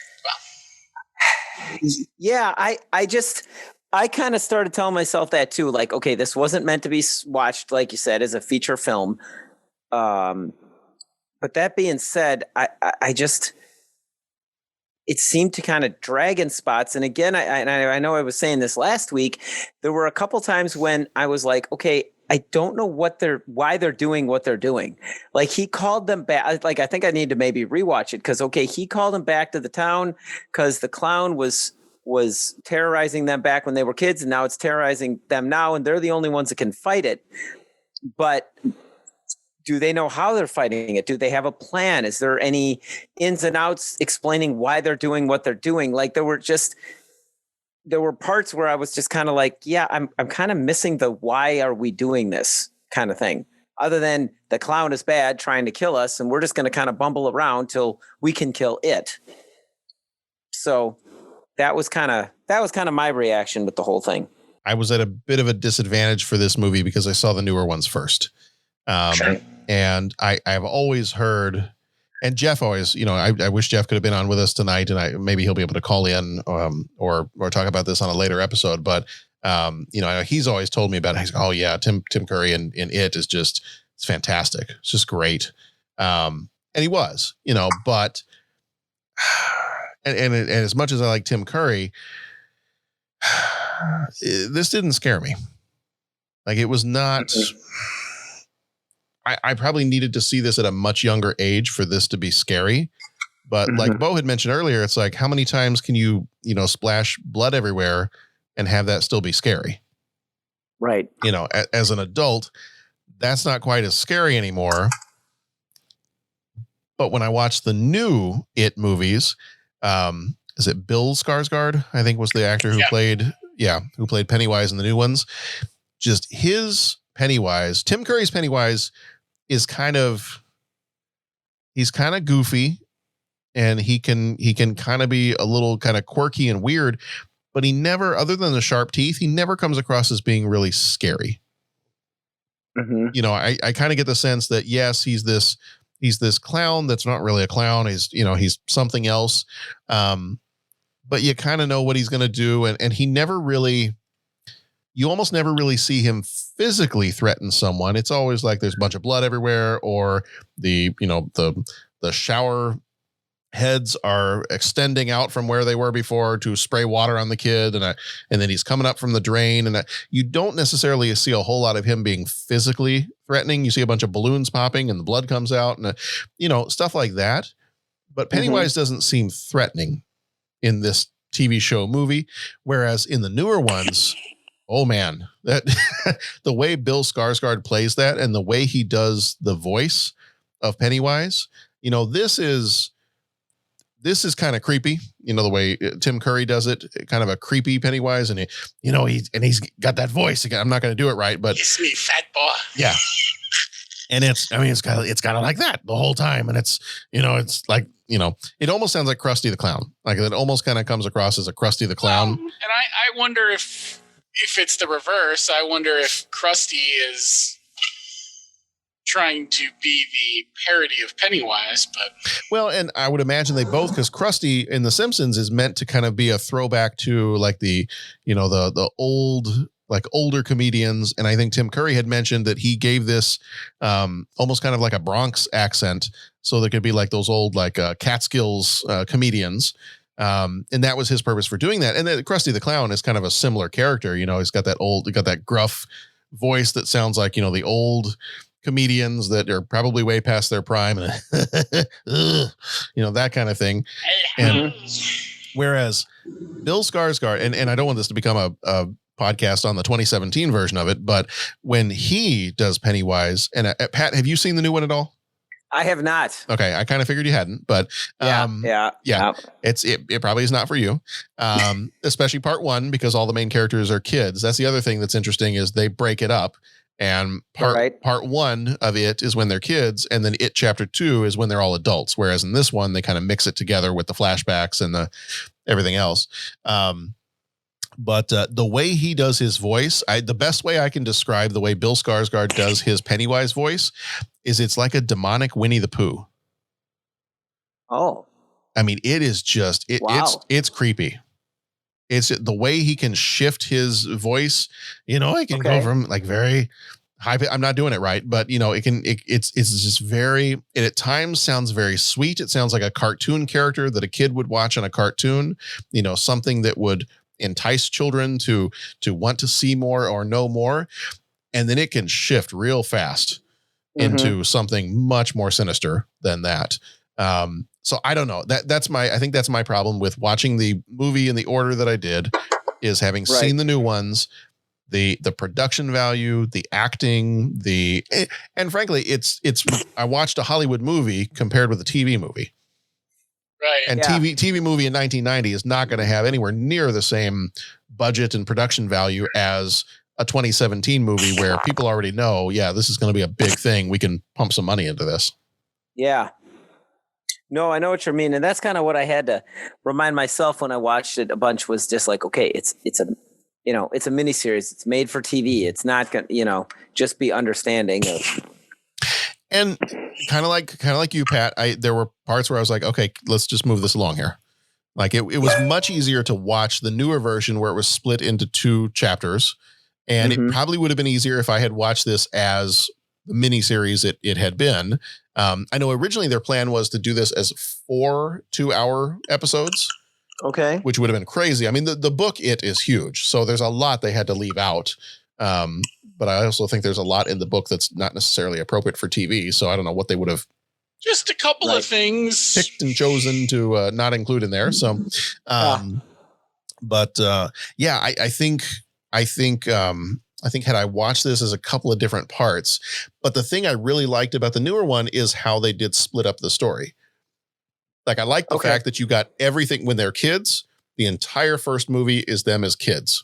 yeah, I kind of started telling myself that too. Like, okay, this wasn't meant to be watched, like you said, as a feature film. But that being said, I just, it seemed to kind of drag in spots. And again, I know I was saying this last week. There were a couple times when I was like, okay, I don't know why they're doing what they're doing. Like, he called them back. Like, I think I need to maybe rewatch it because, okay, he called them back to the town because the clown was terrorizing them back when they were kids, and now it's terrorizing them now, and they're the only ones that can fight it. But do they know how they're fighting it? Do they have a plan? Is there any ins and outs explaining why they're doing what they're doing? Like, there were parts where I was just kind of like, yeah, I'm kind of missing the why are we doing this kind of thing, other than the clown is bad trying to kill us, and we're just going to kind of bumble around till we can kill it. So that was kind of my reaction with the whole thing. I was at a bit of a disadvantage for this movie because I saw the newer ones first. And I've always heard, and Jeff always, I wish Jeff could have been on with us tonight, and maybe he'll be able to call in or talk about this on a later episode. But he's always told me about it. He's like, oh yeah, Tim Curry in It is just, it's fantastic. It's just great. And he was, but and as much as I like Tim Curry, this didn't scare me. Like, it was not. I probably needed to see this at a much younger age for this to be scary. But like Bo had mentioned earlier, it's like, how many times can you splash blood everywhere and have that still be scary? Right. As an adult, that's not quite as scary anymore. But when I watched the new It movies, is it Bill Skarsgård? I think was the actor who played Pennywise in the new ones. Just his Pennywise, Tim Curry's Pennywise is he's kind of goofy, and he can kind of be a little kind of quirky and weird, but he never, other than the sharp teeth, he never comes across as being really scary. You know, I kind of get the sense that yes, he's this clown that's not really a clown. He's something else. But you kind of know what he's going to do. And he never really, you almost never really see him physically threaten someone. It's always like there's a bunch of blood everywhere, or the shower heads are extending out from where they were before to spray water on the kid. And then he's coming up from the drain, and you don't necessarily see a whole lot of him being physically threatening. You see a bunch of balloons popping and the blood comes out and, stuff like that. But Pennywise doesn't seem threatening in this TV show movie. Whereas in the newer ones, oh man, that the way Bill Skarsgård plays that and the way he does the voice of Pennywise, this is kind of creepy, the way Tim Curry does it, kind of a creepy Pennywise. And he's got that voice again. I'm not going to do it right, but it's me, fat boy. Yeah. And it's kind of like that the whole time. And it's like, it almost sounds like Krusty the Clown. Like it almost kind of comes across as a Krusty the Clown. And I wonder if it's the reverse. I wonder if Krusty is trying to be the parody of Pennywise, but and I would imagine they both, because Krusty in The Simpsons is meant to kind of be a throwback to like the old, like older comedians. And I think Tim Curry had mentioned that he gave this almost kind of like a Bronx accent, so there could be like those old like Catskills comedians. And that was his purpose for doing that. And then Krusty the Clown is kind of a similar character. He's got that gruff voice that sounds like, the old comedians that are probably way past their prime, and that kind of thing. And whereas Bill Skarsgård, and I don't want this to become a podcast on the 2017 version of it, but when he does Pennywise, and Pat, have you seen the new one at all? I have not. Okay, I kind of figured you hadn't, but it probably is not for you, especially part one, because all the main characters are kids. That's the other thing that's interesting, is they break it up. And part one of it is when they're kids, and then It Chapter 2 is when they're all adults. Whereas in this one, they kind of mix it together with the flashbacks and the everything else. But the way he does his voice, the best way I can describe the way Bill Skarsgård does his Pennywise voice is it's like a demonic Winnie the Pooh. Oh, I mean, it is just it's creepy. It's the way he can shift his voice. It can go from like very high. I'm not doing it right, but it's just very, it at times sounds very sweet. It sounds like a cartoon character that a kid would watch on a cartoon, something that would entice children to want to see more or know more. And then it can shift real fast into something much more sinister than that. So I don't know. I think that's my problem with watching the movie in the order that I did, is having seen the new ones, the production value, the acting, and frankly, it's I watched a Hollywood movie compared with a TV movie. Right. And TV movie in 1990 is not going to have anywhere near the same budget and production value as a 2017 movie, where people already know, this is going to be a big thing. We can pump some money into this. Yeah. No, I know what you mean. And that's kind of what I had to remind myself when I watched it a bunch, was just like, okay, it's a miniseries. It's made for TV. It's not going to, just be understanding of. And kind of like you, Pat, there were parts where I was like, okay, let's just move this along here. Like it was much easier to watch the newer version where it was split into 2 chapters. And it probably would have been easier if I had watched this as the miniseries it had been. I know originally their plan was to do this as 4 2-hour episodes. Okay. Which would have been crazy. I mean, the book, it is huge. So there's a lot they had to leave out. But I also think there's a lot in the book that's not necessarily appropriate for TV. So I don't know what they would have just a couple of things picked and chosen to not include in there. So, I think I think had I watched this as a couple of different parts, but the thing I really liked about the newer one is how they did split up the story. Like I like the fact that you got everything when they're kids. The entire first movie is them as kids.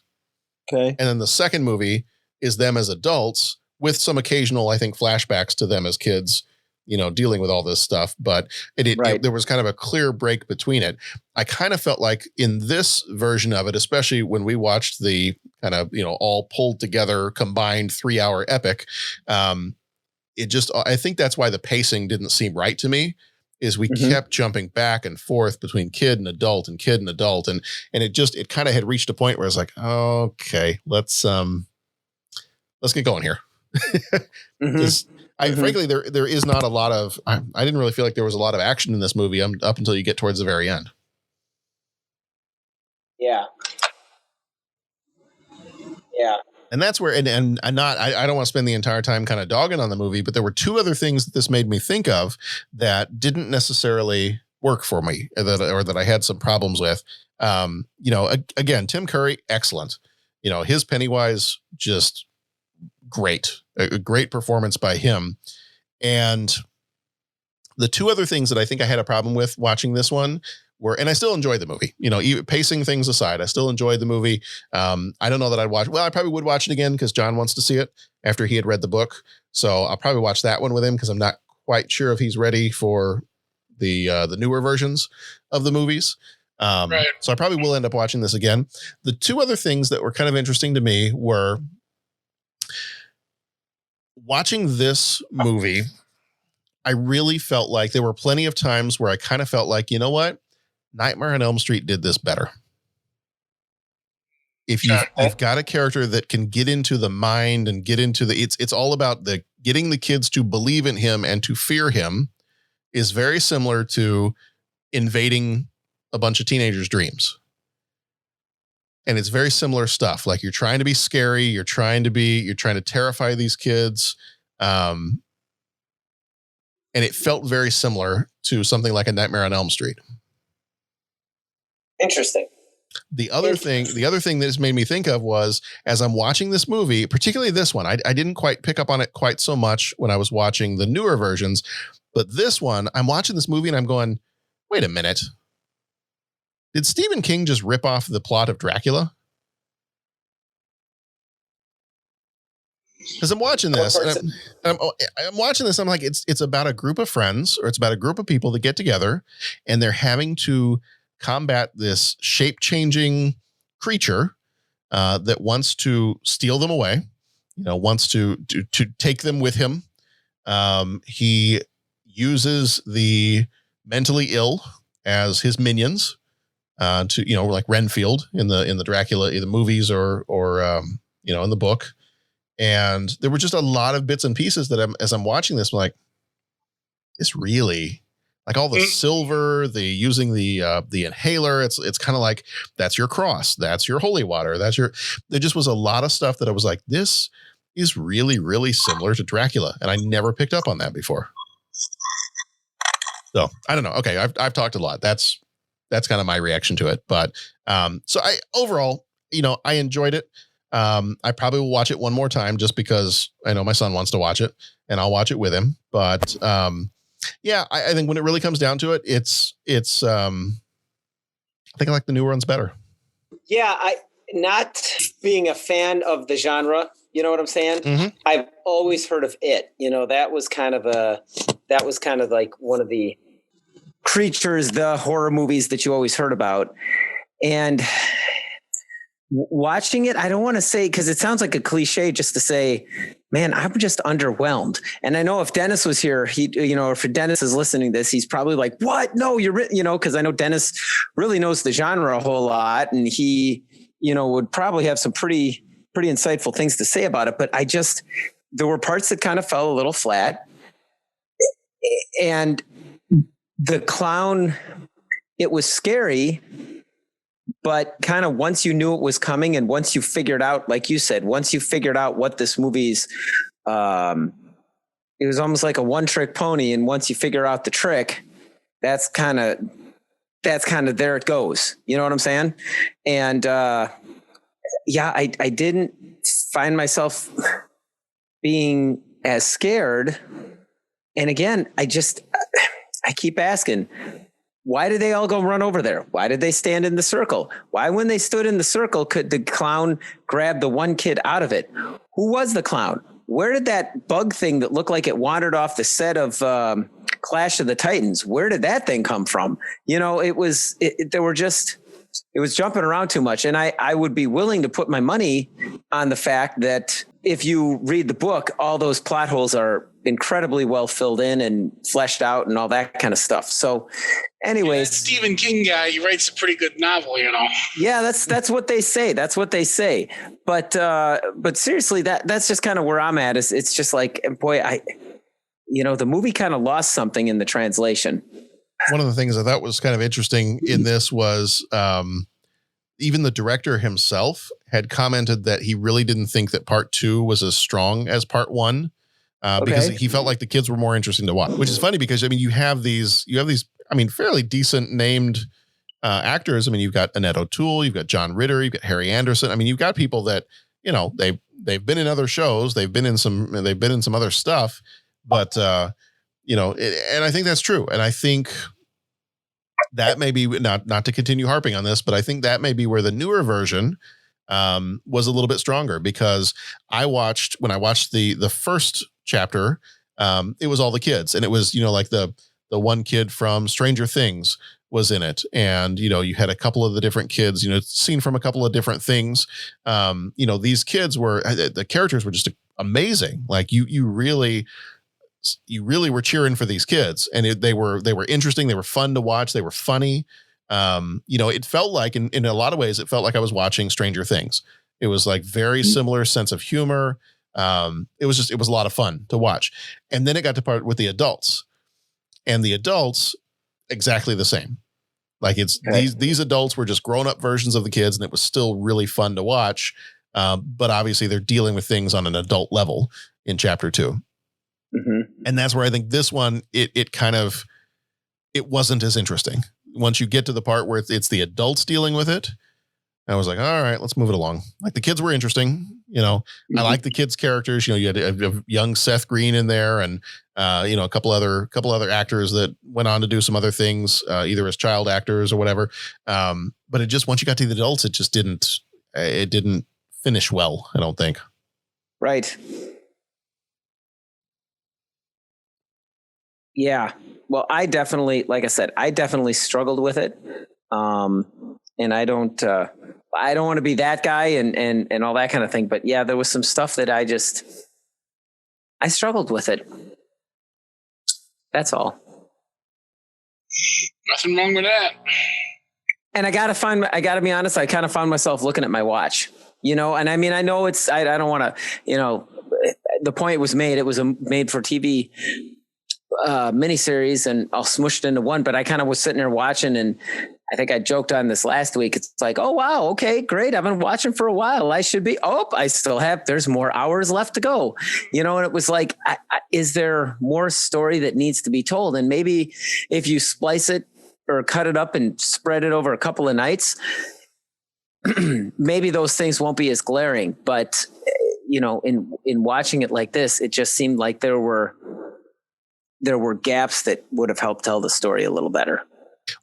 Okay. And then the second movie is them as adults with some occasional, I think, flashbacks to them as kids, you know, dealing with all this stuff. But there was kind of a clear break between it. I kind of felt like in this version of it, especially when we watched the kind of, you know, all pulled together, combined 3-hour epic, I think that's why the pacing didn't seem right to me. Is we kept jumping back and forth between kid and adult and kid and adult. And it kind of had reached a point where it's like, okay, let's get going here. Frankly, there is not a lot of, I didn't really feel like there was a lot of action in this movie up until you get towards the very end. Yeah. Yeah. And that's where, and I don't want to spend the entire time kind of dogging on the movie, but there were two other things that this made me think of that didn't necessarily work for me or that I had some problems with. You know, again, Tim Curry, excellent. You know, his Pennywise, just great, a great performance by him. And the two other things that I think I had a problem with watching this one were, and I still enjoy the movie, you know, pacing things aside, I still enjoyed the movie. I don't know that I'd watch. Well, I probably would watch it again because John wants to see it after he had read the book. So I'll probably watch that one with him because I'm not quite sure if he's ready for the newer versions of the movies. Right. So I probably will end up watching this again. The two other things that were kind of interesting to me were watching this movie. I really felt like there were plenty of times where I kind of felt like, you know what? Nightmare on Elm Street did this better. If you've got a character that can get into the mind and get into it's all about getting the kids to believe in him and to fear him is very similar to invading a bunch of teenagers' dreams. And it's very similar stuff. Like you're trying to be scary. You're trying to terrify these kids. And it felt very similar to something like a Nightmare on Elm Street. Interesting. The other thing that this made me think of was as I'm watching this movie, particularly this one, I didn't quite pick up on it quite so much when I was watching the newer versions, but this one, I'm watching this movie and I'm going, wait a minute. Did Stephen King just rip off the plot of Dracula? Because I'm watching this, and I'm watching this. I'm like, it's about a group of friends, or it's about a group of people that get together, and they're having to combat this shape-changing creature that wants to steal them away. You know, wants to take them with him. He uses the mentally ill as his minions. To, you know, like Renfield in the Dracula, either movies or you know, in the book. And there were just a lot of bits and pieces that as I'm watching this, I'm like, it's really like all the silver, using the inhaler. It's kind of like, that's your cross. That's your holy water. There just was a lot of stuff that I was like, this is really, really similar to Dracula. And I never picked up on that before. So I don't know. Okay. I've talked a lot. That's kind of my reaction to it. But so overall, you know, I enjoyed it. I probably will watch it one more time just because I know my son wants to watch it and I'll watch it with him. But yeah, I think when it really comes down to it, it's I think I like the newer ones better. Yeah. Not being a fan of the genre, you know what I'm saying? Mm-hmm. I've always heard of it. You know, that was kind of like one of the creatures, the horror movies that you always heard about. And watching it, I don't want to say, because it sounds like a cliche just to say, man, I'm just underwhelmed. And I know if Dennis was here, if Dennis is listening to this, he's probably like, what? No, because I know Dennis really knows the genre a whole lot. And he, would probably have some pretty insightful things to say about it. But there were parts that kind of fell a little flat. And the clown, it was scary, but kind of once you knew it was coming and once you figured out, like you said, once you figured out what this movie's, it was almost like a one-trick pony. And once you figure out the trick, that's kind of there it goes. You know what I'm saying? And I didn't find myself being as scared. And again, I keep asking, why did they all go run over there? Why did they stand in the circle? Why, when they stood in the circle, could the clown grab the one kid out of it? Who was the clown? Where did that bug thing that looked like it wandered off the set of Clash of the Titans, where did that thing come from? You know, it was jumping around too much. And I would be willing to put my money on the fact that if you read the book, all those plot holes are incredibly well filled in and fleshed out and all that kind of stuff. So anyways, that Stephen King guy, he writes a pretty good novel, you know? Yeah, that's what they say. That's what they say. But seriously, that's just kind of where I'm at. It's just like, boy, the movie kind of lost something in the translation. One of the things I thought was kind of interesting in this was even the director himself had commented that he really didn't think that part 2 was as strong as part 1 because he felt like the kids were more interesting to watch, which is funny because, I mean, you have these, I mean, fairly decent named actors. I mean, you've got Annette O'Toole, you've got John Ritter, you've got Harry Anderson. I mean, you've got people that, you know, they've been in other shows, they've been in some other stuff, but and I think that's true. And I think that may be not to continue harping on this, but I think that may be where the newer version was a little bit stronger, because when I watched the first chapter, it was all the kids, and it was, like the one kid from Stranger Things was in it. And, you had a couple of the different kids, seen from a couple of different things. These kids the characters were just amazing. Like you really were cheering for these kids, and they were interesting. They were fun to watch. They were funny. It felt like in a lot of ways, it felt like I was watching Stranger Things. It was like very similar sense of humor. It was a lot of fun to watch. And then it got to part with the adults, and the adults exactly the same. Like these adults were just grown up versions of the kids, and it was still really fun to watch. But obviously they're dealing with things on an adult level in chapter 2. Mm-hmm. And that's where I think this one, it wasn't as interesting. Once you get to the part where it's the adults dealing with it, I was like, all right, let's move it along. Like, the kids were interesting. I like the kids' characters. You had a young Seth Green in there, and a couple other actors that went on to do some other things, either as child actors or whatever. But it just, once you got to the adults, it just didn't finish well, I don't think. Right. Yeah. Well, I definitely struggled with it. And I don't want to be that guy and all that kind of thing. But yeah, there was some stuff that I struggled with it. That's all. Nothing wrong with that. And I gotta be honest, I kind of found myself looking at my watch, and I mean, I know I don't want to, the point was made, it was a made for TV miniseries, and I'll smush it into one, but I kind of was sitting there watching, and I think I joked on this last week. It's like, oh, wow. Okay, great. I've been watching for a while. I should be, there's more hours left to go, and it was like, is there more story that needs to be told? And maybe if you splice it or cut it up and spread it over a couple of nights, maybe those things won't be as glaring. But, in watching it like this, it just seemed like there were gaps that would have helped tell the story a little better.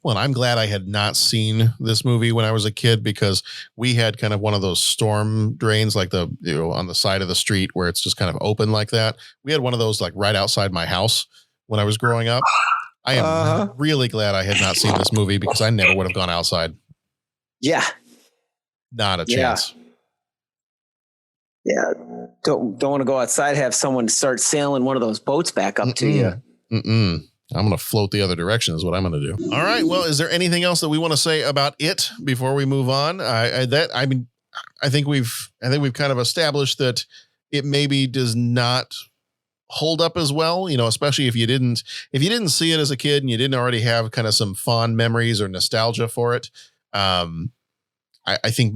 Well, I'm glad I had not seen this movie when I was a kid, because we had kind of one of those storm drains, like on the side of the street where it's just kind of open like that. We had one of those like right outside my house when I was growing up. I am really glad I had not seen this movie, because I never would have gone outside. Yeah. Not a chance. Yeah. Don't want to go outside, have someone start sailing one of those boats back up to you. I'm going to float the other direction is what I'm going to do. All right. Well, is there anything else that we want to say about it before we move on? I think we've kind of established that it maybe does not hold up as well, especially if you didn't see it as a kid and you didn't already have kind of some fond memories or nostalgia for it. I think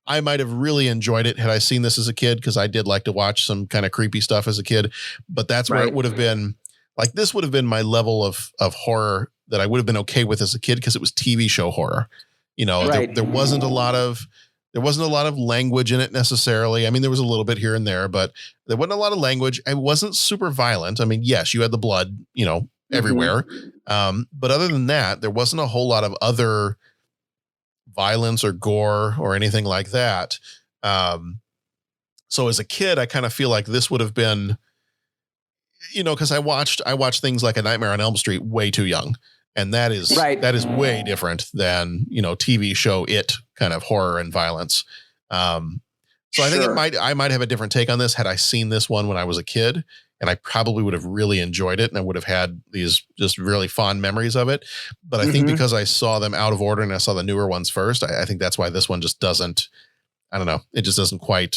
I might have really enjoyed it had I seen this as a kid, because I did like to watch some kind of creepy stuff as a kid, but that's where it would have been. Like, this would have been my level of horror that I would have been okay with as a kid, because it was TV show horror. There wasn't a lot of There wasn't a lot of language in it necessarily. I mean, there was a little bit here and there, but there wasn't a lot of language. It wasn't super violent. I mean, yes, you had the blood, everywhere. But other than that, there wasn't a whole lot of other violence or gore or anything like that. So as a kid, I kind of feel like this would have been, because I watched things like A Nightmare on Elm Street way too young. And that is way different than, TV show It kind of horror and violence. So I think I might have a different take on this had I seen this one when I was a kid, and I probably would have really enjoyed it and I would have had these just really fond memories of it. But I think because I saw them out of order and I saw the newer ones first, I think that's why this one just doesn't, I don't know. It just doesn't quite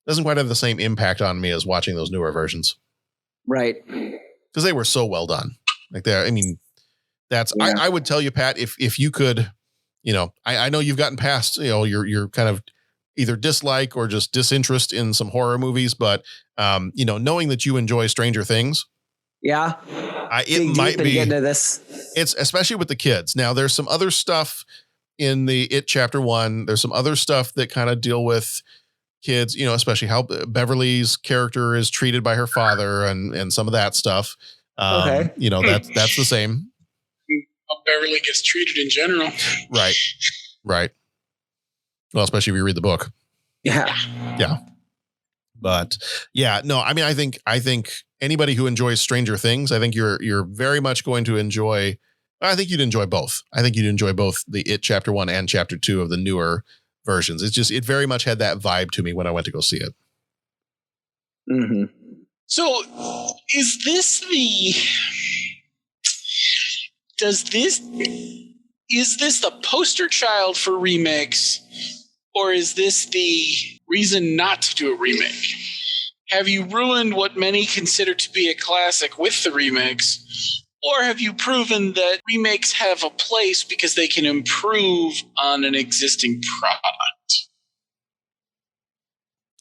have the same impact on me as watching those newer versions. Right. Because they were so well done. Like I would tell you, Pat, if you could, I know you've gotten past, your kind of either dislike or just disinterest in some horror movies, but, knowing that you enjoy Stranger Things. Yeah. It might be into this. It's especially with the kids. Now there's some other stuff in the It Chapter 1. There's some other stuff that kind of deal with kids, especially how Beverly's character is treated by her father and some of that stuff. Okay. That's the same. How Beverly gets treated in general. Right. Well, especially if you read the book. Yeah. But I think anybody who enjoys Stranger Things, I think you're very much going to enjoy. I think you'd enjoy both. I think you'd enjoy both the It Chapter 1 and Chapter 2 of the newer versions. It very much had that vibe to me when I went to go see it. Mm-hmm. So is this the poster child for remakes, or is this the reason not to do a remake? Have you ruined what many consider to be a classic with the remakes, or have you proven that remakes have a place because they can improve on an existing product?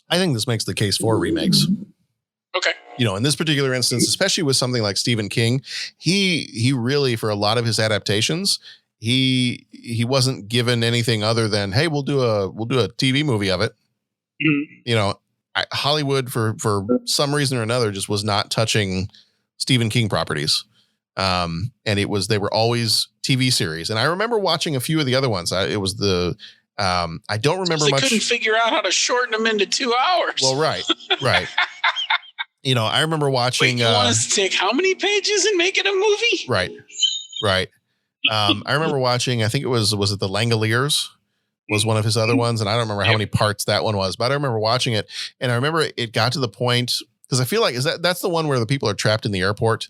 I think this makes the case for remakes. Okay. In this particular instance, especially with something like Stephen King, he really, for a lot of his adaptations, he wasn't given anything other than, hey, we'll do a TV movie of it. Mm-hmm. Hollywood for some reason or another just was not touching Stephen King properties. And they were always TV series. And I remember watching a few of the other ones. I don't remember much. They couldn't figure out how to shorten them into 2 hours. Well, right. I remember watching. Wait, you want us to take how many pages and make it a movie? Right. I remember watching. I think was it The Langoliers was one of his other ones, and I don't remember how many parts that one was, but I remember watching it, and I remember it got to the point because I feel like that's the one where the people are trapped in the airport,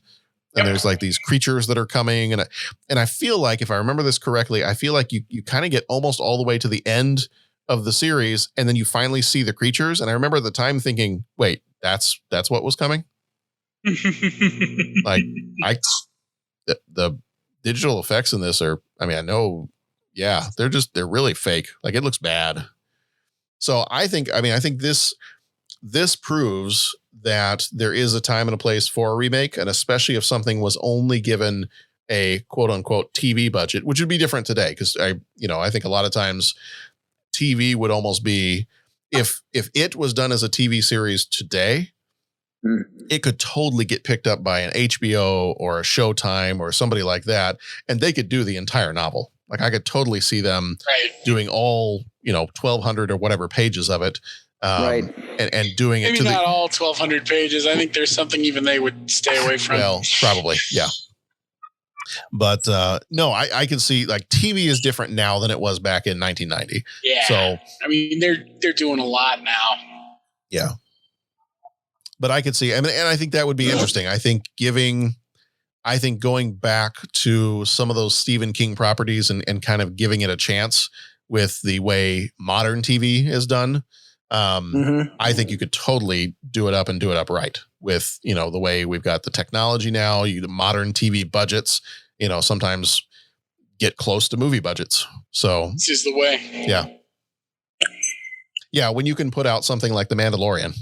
and there's like these creatures that are coming, and I feel like, if I remember this correctly, I feel like you kind of get almost all the way to the end of the series, and then you finally see the creatures, and I remember at the time thinking, wait. That's what was coming. Like the digital effects in this are, I know, yeah, they're really fake. Like it looks bad. So I think this proves that there is a time and a place for a remake, and especially if something was only given a quote unquote TV budget, which would be different today. Because I think a lot of times TV would almost be, if it was done as a TV series today, it could totally get picked up by an HBO or a Showtime or somebody like that, and they could do the entire novel. Like I could totally see them doing all 1,200 or whatever pages of it, and doing maybe it to not all 1,200 pages. I think there's something even they would stay away from. Well, probably, yeah. But no, I can see like TV is different now than it was back in 1990. Yeah. So they're doing a lot now. Yeah. But I could see, and I think that would be interesting. I think going back to some of those Stephen King properties and kind of giving it a chance with the way modern TV is done. I think you could totally do it up and do it up right with, the way we've got the technology now, the modern TV budgets, sometimes get close to movie budgets. So this is the way. Yeah. Yeah. When you can put out something like The Mandalorian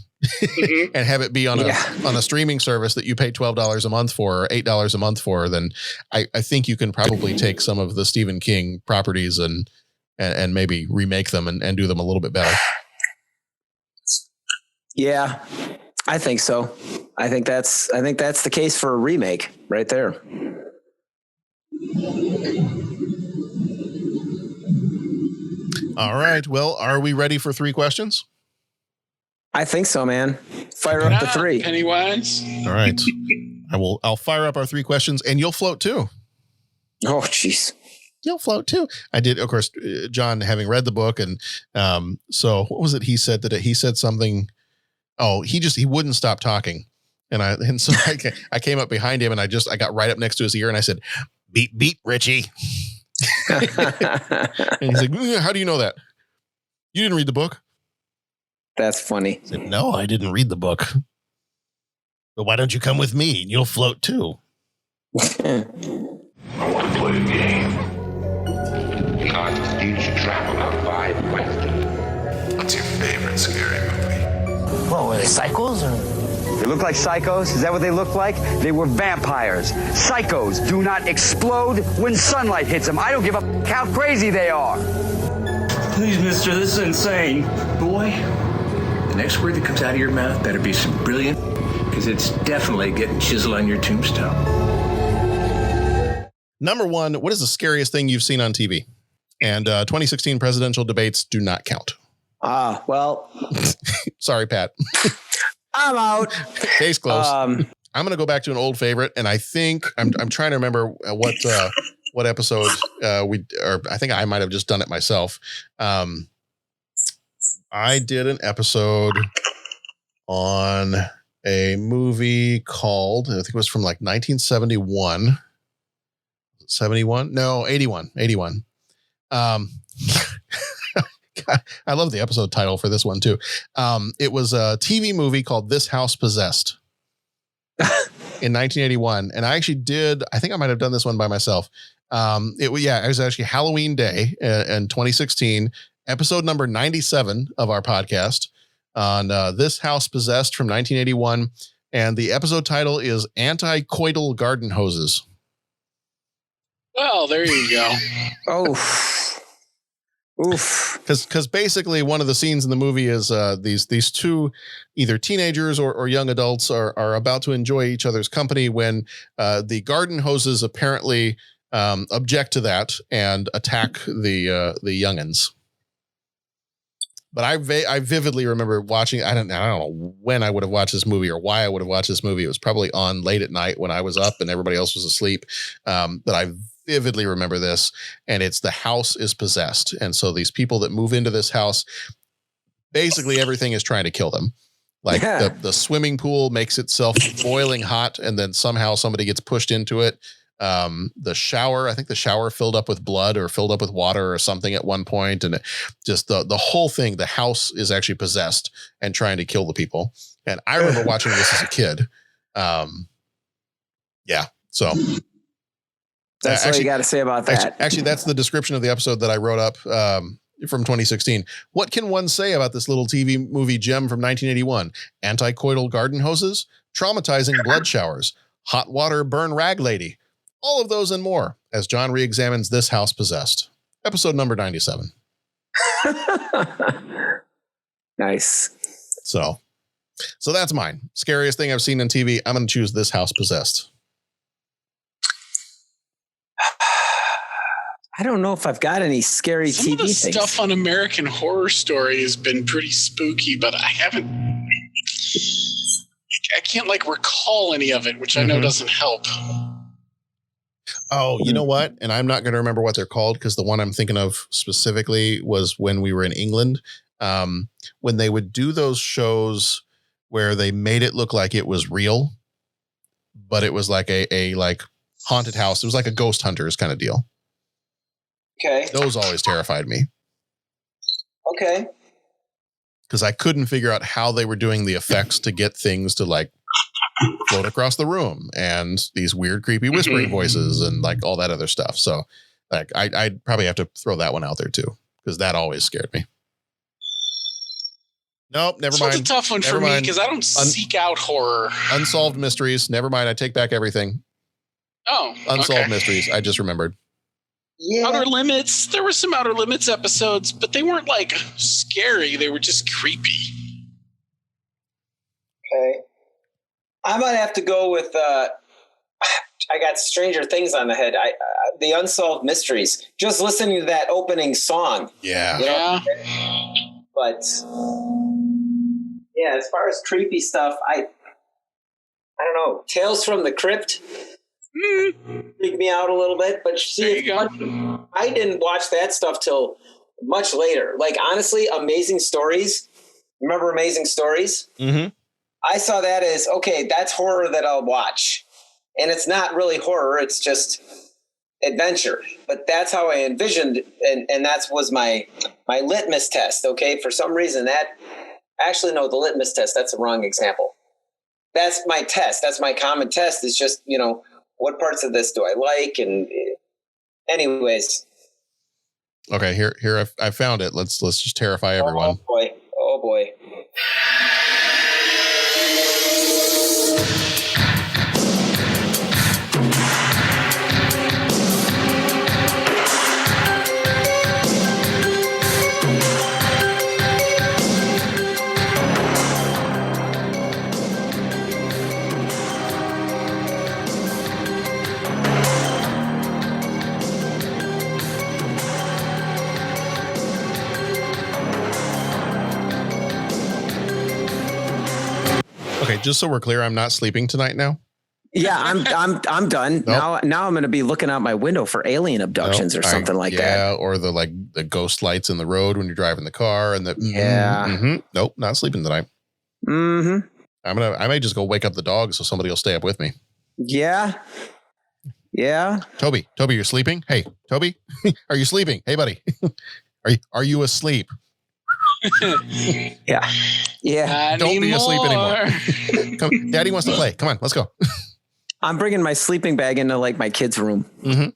and have it be on a streaming service that you pay $12 a month for or $8 a month for, then I think you can probably take some of the Stephen King properties and and maybe remake them and do them a little bit better. Yeah, I think so. I think that's the case for a remake right there. All right. Well, are we ready for 3 questions? I think so, man. Fire up the 3. Pennywise. All right. I'll fire up our 3 questions and you'll float too. Oh, jeez. You'll float too. I did, of course, John, having read the book. And so what was it he said today? He said something. Oh, he wouldn't stop talking. And so I came up behind him and I got right up next to his ear and I said, beep, beep, Richie. And he's like, how do you know that? You didn't read the book? That's funny. I said, no, I didn't read the book. But why don't you come with me and you'll float too? I want to play a game. The artist needs to travel out 5 questions. What's your favorite scary movie? Well, were they psychos or? They look like psychos? Is that what they look like? They were vampires. Psychos do not explode when sunlight hits them. I don't give a how crazy they are. Please, mister, this is insane. Boy, the next word that comes out of your mouth better be some brilliant, because it's definitely getting chiseled on your tombstone. Number 1, what is the scariest thing you've seen on TV? And 2016 presidential debates do not count. Well. Sorry, Pat. I'm out. Case closed. I'm going to go back to an old favorite, and I think I'm trying to remember what episode I think I might have just done it myself. I did an episode on a movie called, I think it was from like 1971. 71? No, 81. God, I love the episode title for this one too. It was a TV movie called This House Possessed in 1981. And I actually I think I might have done this one by myself. It was actually Halloween Day in 2016, episode number 97 of our podcast on This House Possessed from 1981. And the episode title is Anti-Coital Garden Hoses. Well, there you go. Oof. Because basically one of the scenes in the movie is these 2 either teenagers or young adults are about to enjoy each other's company when the garden hoses apparently object to that and attack the youngins. But I vividly remember watching. I don't know when I would have watched this movie or why I would have watched this movie. It was probably on late at night when I was up and everybody else was asleep. But I vividly remember this, and it's the house is possessed. And so these people that move into this house, basically everything is trying to kill them. Like the swimming pool makes itself boiling hot, and then somehow somebody gets pushed into it. The shower, I think the shower filled up with blood or filled up with water or something at one point. And just the whole thing, the house is actually possessed and trying to kill the people. And I remember watching this as a kid. So that's what you got to say about that. Actually, that's the description of the episode that I wrote up from 2016. What can one say about this little TV movie gem from 1981? Anti-coital garden hoses, traumatizing blood showers, hot water burn rag lady, all of those and more as John re-examines This House Possessed. Episode number 97. Nice. So that's mine. Scariest thing I've seen on TV. I'm going to choose This House Possessed. I don't know if I've got any scary Some TV of the things. stuff on American Horror Story has been pretty spooky, but I can't recall any of it, which I know doesn't help. Oh, you know what? And I'm not going to remember what they're called because the one I'm thinking of specifically was when we were in England, when they would do those shows where they made it look like it was real, but it was like a haunted house. It was like a Ghost Hunters kind of deal. Okay. Those always terrified me. Okay. Because I couldn't figure out how they were doing the effects to get things to float across the room and these weird, creepy whispering voices and all that other stuff. So I'd probably have to throw that one out there too, because that always scared me. Nope, never mind. It's a tough one for me because I don't seek out horror. Unsolved mysteries. Never mind. I take back everything. Oh, Unsolved mysteries. I just remembered. Outer Limits. There were some Outer Limits episodes, but they weren't like scary. They were just creepy. Okay. I might have to go with, I got Stranger Things on the head. The Unsolved Mysteries. Just listening to that opening song. Yeah. You know? But yeah, as far as creepy stuff, I don't know. Tales from the Crypt freak me out a little bit. But see, I didn't watch that stuff till much later. Like, honestly, Amazing Stories. Remember Amazing Stories? Mm-hmm. I saw that as, okay, that's horror that I'll watch. And it's not really horror. It's just adventure. But that's how I envisioned, and that was my litmus test, okay? For some reason, the litmus test, that's the wrong example. That's my test. That's my common test is just, what parts of this do I like? And anyways. Okay, here I found it. Let's just terrify everyone. Oh boy. Okay, just so we're clear, I'm not sleeping tonight now. Yeah, I'm done. Nope. Now I'm going to be looking out my window for alien abductions or something like that. Yeah, or the ghost lights in the road when you're driving the car and Nope, not sleeping tonight. Mm-hmm. I may just go wake up the dog so somebody will stay up with me. Yeah. Yeah. Toby, you're sleeping? Hey, Toby, are you sleeping? Hey, buddy, are you asleep? Yeah. Don't be asleep anymore. Come, Daddy wants to play. Come on, let's go. I'm bringing my sleeping bag into like my kid's room. Mm-hmm.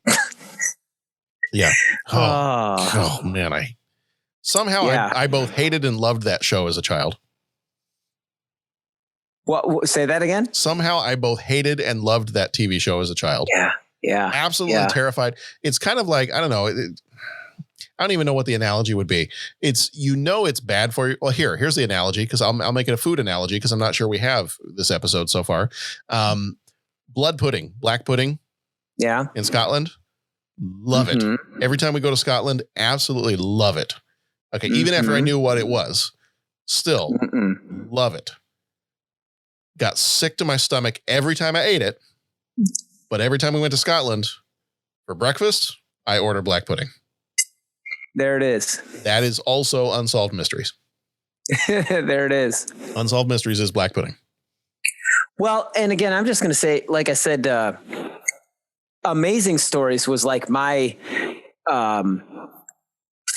Yeah. Oh man, I both hated and loved that show as a child. What? Say that again? Somehow I both hated and loved that TV show as a child. Yeah. Absolutely terrified. It's kind of like, I don't know. I don't even know what the analogy would be. It's bad for you. Well, here's the analogy, because I'll make it a food analogy because I'm not sure we have this episode so far. Blood pudding, black pudding. Yeah. In Scotland. Love it. Every time we go to Scotland, absolutely love it. Okay. Even after I knew what it was, still love it. Got sick to my stomach every time I ate it. But every time we went to Scotland for breakfast, I ordered black pudding. There it is. That is also Unsolved Mysteries. There it is. Unsolved Mysteries is black pudding. Well, and again, I'm just going to say, like I said, Amazing Stories was like my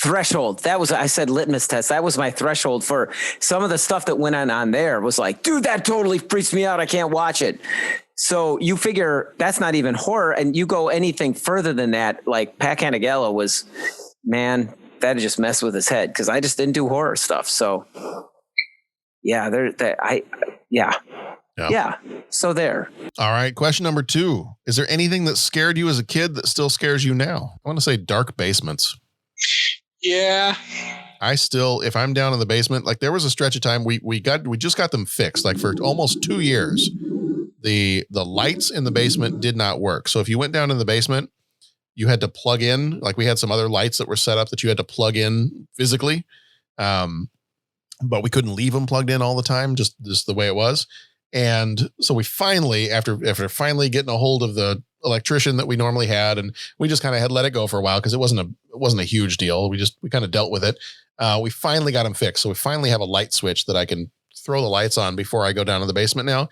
threshold. I said litmus test. That was my threshold for some of the stuff that went on there was like, dude, that totally freaks me out. I can't watch it. So you figure that's not even horror. And you go anything further than that, like Pat Canagella was, man, that just messed with his head because I just didn't do horror stuff. So yeah, so there. All right. Question number 2. Is there anything that scared you as a kid that still scares you now? I want to say dark basements. Yeah. If I'm down in the basement, like there was a stretch of time we just got them fixed. Like for almost 2 years, the lights in the basement did not work. So if you went down in the basement, you had to plug in, like we had some other lights that were set up that you had to plug in physically. But we couldn't leave them plugged in all the time, just the way it was. And so we finally, after finally getting a hold of the electrician that we normally had, and we just kind of had let it go for a while because it wasn't a huge deal. We kind of dealt with it. We finally got them fixed. So we finally have a light switch that I can throw the lights on before I go down to the basement now.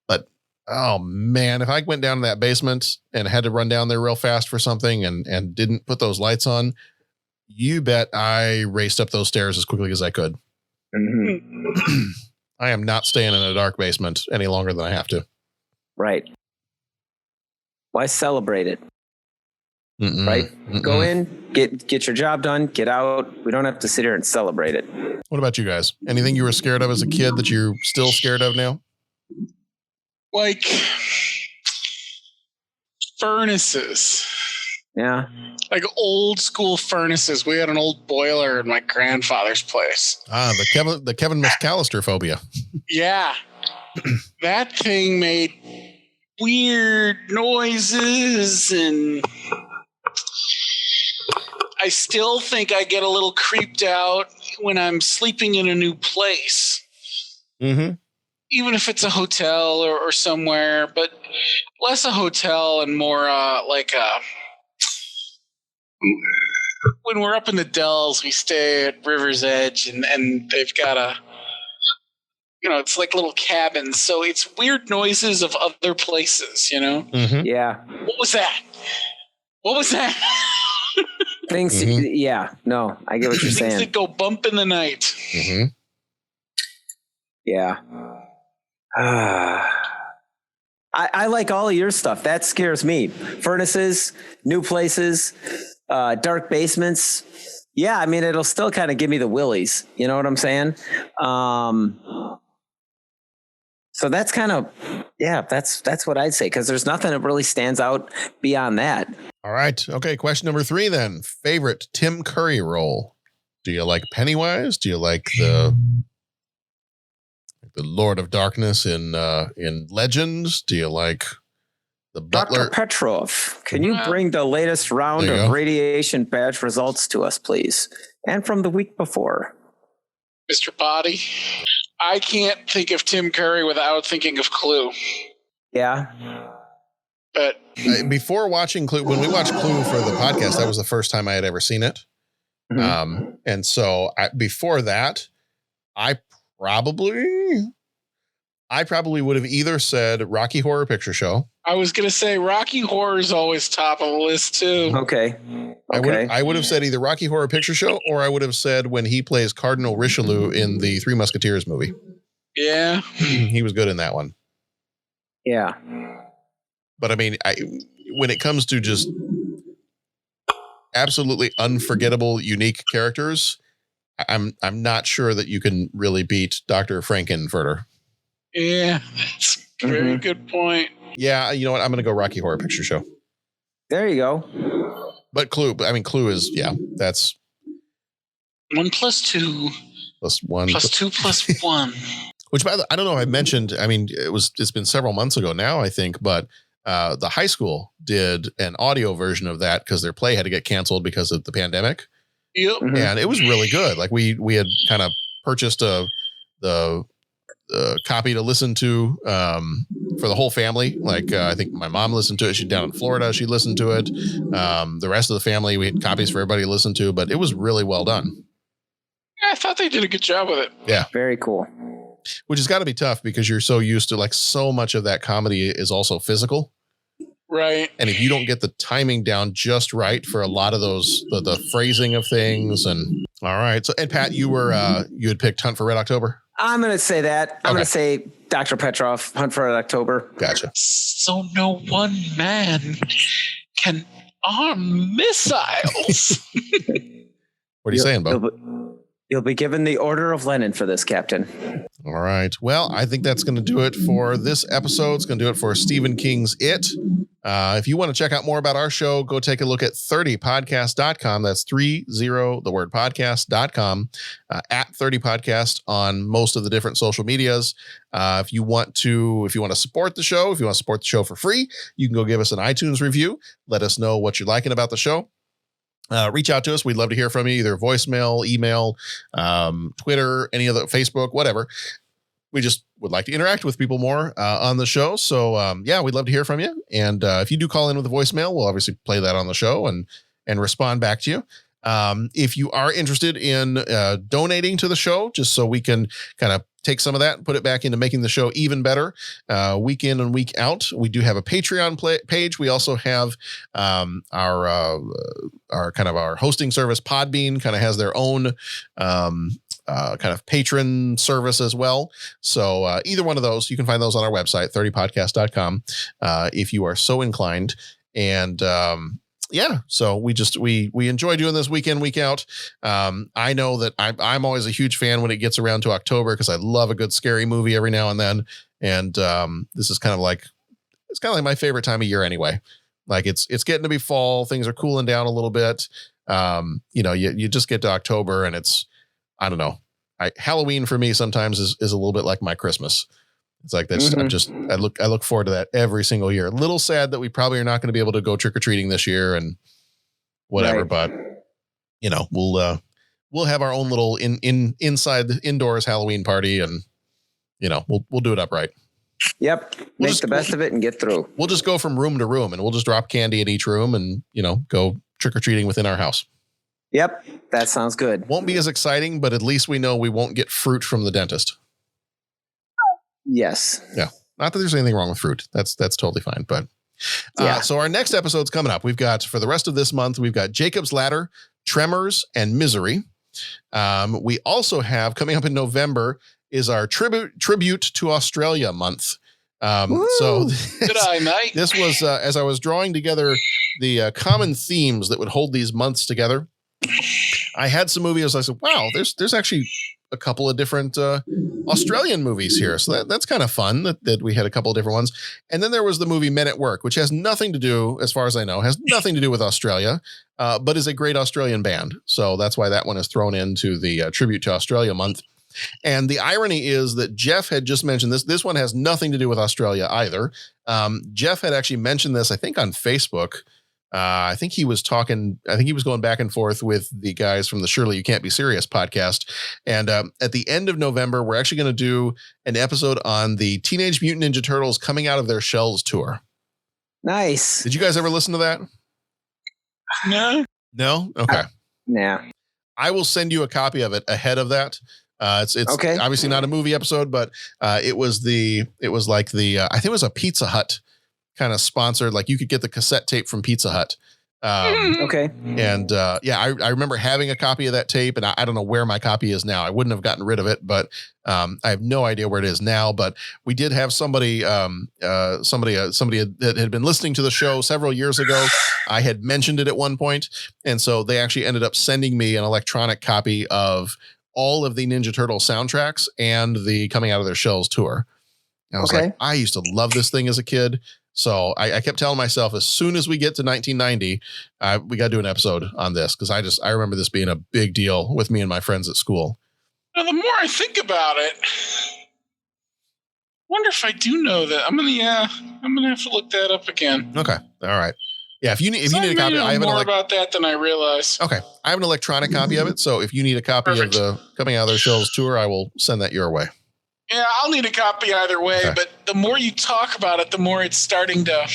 But oh man, if I went down to that basement and had to run down there real fast for something and didn't put those lights on, you bet I raced up those stairs as quickly as I could. Mm-hmm. I am not staying in a dark basement any longer than I have to. Right. Why celebrate it? Right? Go in, get your job done, get out. We don't have to sit here and celebrate it. What about you guys? Anything you were scared of as a kid that you're still scared of now? Like furnaces. Yeah. Like old school furnaces. We had an old boiler in my grandfather's place. The Kevin McAllister phobia. Yeah. That thing made weird noises, and I still think I get a little creeped out when I'm sleeping in a new place. Mm-hmm. Even if it's a hotel or somewhere, but less a hotel and more when we're up in the Dells, we stay at River's Edge, and they've got it's like little cabins. So it's weird noises of other places, Mm-hmm. Yeah. What was that? Things, yeah. No, I get what you're saying. Things that go bump in the night. Mm-hmm. Yeah. I like all of your stuff. That scares me. Furnaces, new places, dark basements. Yeah, I mean, it'll still kind of give me the willies. You know what I'm saying? So that's kind of, that's what I'd say, because there's nothing that really stands out beyond that. All right. Okay. Question number 3 then. Favorite Tim Curry role? Do you like Pennywise? Do you like the Lord of Darkness in Legends? Do you like the Butler? Dr. Petrov, can you bring the latest round of radiation badge results to us, please? And from the week before. Mr. Body, I can't think of Tim Curry without thinking of Clue. Yeah. But before watching Clue, when we watched Clue for the podcast, that was the first time I had ever seen it. Mm-hmm. And so before that, I probably would have either said Rocky Horror Picture Show. I was going to say Rocky Horror is always top of the list too. Okay. I would have said either Rocky Horror Picture Show, or I would have said when he plays Cardinal Richelieu in the Three Musketeers movie. Yeah. He was good in that one. Yeah. But I mean, when it comes to just absolutely unforgettable, unique characters, I'm not sure that you can really beat Dr. Frankenfurter. Yeah, that's a very good point. Yeah, you know what? I'm going to go Rocky Horror Picture Show. There you go. But Clue is, that's 1 + 2 + 1 + 2 + 1. Which, by the way, I don't know if I mentioned, I mean, it's been several months ago now, I think, but the high school did an audio version of that because their play had to get canceled because of the pandemic. Yep. Mm-hmm. And it was really good. Like we had kind of purchased the copy to listen to for the whole family. Like I think my mom listened to it. She's down in Florida. She listened to it. The rest of the family, we had copies for everybody to listen to, but it was really well done. I thought they did a good job with it. Yeah. Very cool. Which has got to be tough because you're so used to, like, so much of that comedy is also physical. Right. And if you don't get the timing down just right for a lot of those, the phrasing of things. And all right. So, and Pat, you had picked Hunt for Red October. I'm going to say that. I'm going to say Dr. Petrov, Hunt for Red October. Gotcha. So no one man can arm missiles. What are you saying, Bo? You'll be given the Order of Lenin for this, Captain. All right. Well, I think that's going to do it for this episode. It's going to do it for Stephen King's It. If you want to check out more about our show, go take a look at 30podcast.com. That's 30, the word podcast.com, at 30podcast on most of the different social medias. If you want to support the show for free, you can go give us an iTunes review. Let us know what you're liking about the show. Reach out to us. We'd love to hear from you, either voicemail, email, Twitter, any other, Facebook, whatever. We just would like to interact with people more on the show. So we'd love to hear from you. And if you do call in with a voicemail, we'll obviously play that on the show and respond back to you. If you are interested in donating to the show, just so we can kind of take some of that and put it back into making the show even better, week in and week out, we do have a Patreon page. We also have our hosting service, Podbean, kind of has their own kind of patron service as well. So either one of those, you can find those on our website, 30podcast.com, if you are so inclined. And so we enjoy doing this week in, week out. I know that I'm always a huge fan when it gets around to October because I love a good scary movie every now and then. And this is kind of like my favorite time of year anyway. Like it's getting to be fall. Things are cooling down a little bit. You just get to October and it's, I don't know. Halloween for me sometimes is a little bit like my Christmas. It's like that's I look forward to that every single year. A little sad that we probably are not going to be able to go trick or treating this year and whatever, but we'll have our own little indoors Halloween party, and we'll do it up right. Yep. Make the best of it and get through. We'll just go from room to room, and we'll just drop candy in each room and, go trick or treating within our house. Yep. That sounds good. Won't be as exciting, but at least we know we won't get fruit from the dentist. Yes. Yeah. Not that there's anything wrong with fruit. That's totally fine. But so our next episode's coming up. We've got, for the rest of this month, we've got Jacob's Ladder, Tremors, and Misery. We also have, coming up in November, is our tribute to Australia month. So good eye, mate. This was as I was drawing together the common themes that would hold these months together. I had some movies. I said, "Wow, there's actually a couple of different Australian movies here." So that's kind of fun that we had a couple of different ones. And then there was the movie Men at Work, which has nothing to do, as far as I know, with Australia, but is a great Australian band. So that's why that one is thrown into the tribute to Australia month. And the irony is that Jeff had just mentioned this. This one has nothing to do with Australia either. Jeff had actually mentioned this, I think, on Facebook. I think he was going back and forth with the guys from the Surely You Can't Be Serious podcast. And at the end of November, we're actually going to do an episode on the Teenage Mutant Ninja Turtles Coming Out of Their Shells tour. Nice. Did you guys ever listen to that? No? Okay. Yeah. I will send you a copy of it ahead of that. It's okay. Obviously not a movie episode, but it was like I think it was a Pizza Hut kind of sponsored. Like you could get the cassette tape from Pizza Hut. Okay. And I remember having a copy of that tape, and I don't know where my copy is now. I wouldn't have gotten rid of it, but I have no idea where it is now. But we did have somebody that had been listening to the show several years ago. I had mentioned it at one point, and so they actually ended up sending me an electronic copy of all of the Ninja Turtle soundtracks and the Coming Out of Their Shells tour. And I was like, I used to love this thing as a kid. So I kept telling myself, as soon as we get to 1990, we got to do an episode on this, because I remember this being a big deal with me and my friends at school. Now, the more I think about it, wonder if I do know that. I'm gonna have to look that up again. Okay, all right. Yeah, if you need a copy, I have more about that than I realize. Okay, I have an electronic copy of it. So if you need a copy of the Coming Out of Their Shells tour, I will send that your way. Yeah, I'll need a copy either way, but the more you talk about it, the more it's starting to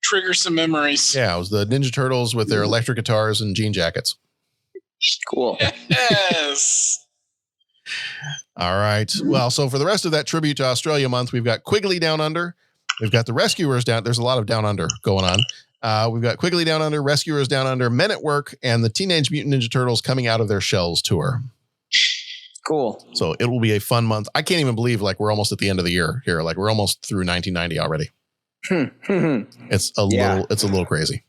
trigger some memories. Yeah, it was the Ninja Turtles with their electric guitars and jean jackets. Cool. Yes. All right. Well, so for the rest of that tribute to Australia month, we've got Quigley Down Under. We've got the Rescuers down. There's a lot of Down Under going on. We've got Quigley Down Under, Rescuers Down Under, Men at Work, and the Teenage Mutant Ninja Turtles Coming Out of Their Shells tour. Cool. So it will be a fun month. I can't even believe we're almost at the end of the year here. Like we're almost through 1990 already. It's a little crazy.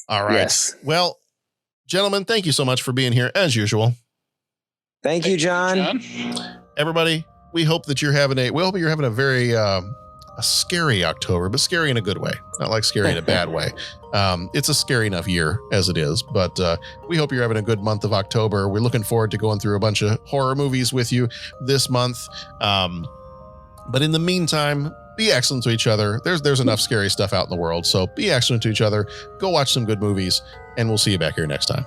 All right. Yes. Well, gentlemen, thank you so much for being here as usual. Thank you, John. Everybody, we hope you're having a very a scary October, but scary in a good way, not like scary in a bad way. It's a scary enough year as it is, but we hope you're having a good month of October. We're looking forward to going through a bunch of horror movies with you this month. But in the meantime, be excellent to each other. There's enough scary stuff out in the world, so be excellent to each other. Go watch some good movies, and we'll see you back here next time.